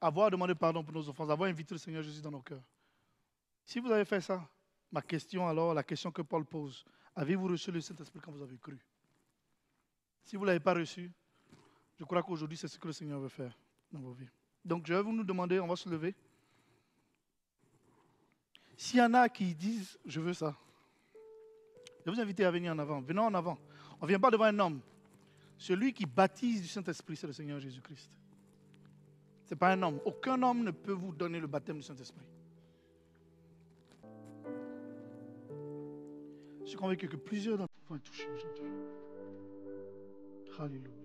avoir demandé pardon pour nos offenses, avoir invité le Seigneur Jésus dans nos cœurs. Si vous avez fait ça, ma question alors, la question que Paul pose, avez-vous reçu le Saint-Esprit quand vous avez cru? Si vous ne l'avez pas reçu, je crois qu'aujourd'hui, c'est ce que le Seigneur veut faire dans vos vies. Donc je vais vous nous demander, on va se lever. S'il y en a qui disent, je veux ça, je vais vous inviter à venir en avant. Venons en avant. On ne vient pas devant un homme. Celui qui baptise du Saint-Esprit, c'est le Seigneur Jésus-Christ. Ce n'est pas un homme. Aucun homme ne peut vous donner le baptême du Saint-Esprit. Je suis convaincu que plusieurs d'entre vous vont être touchés aujourd'hui. Alléluia.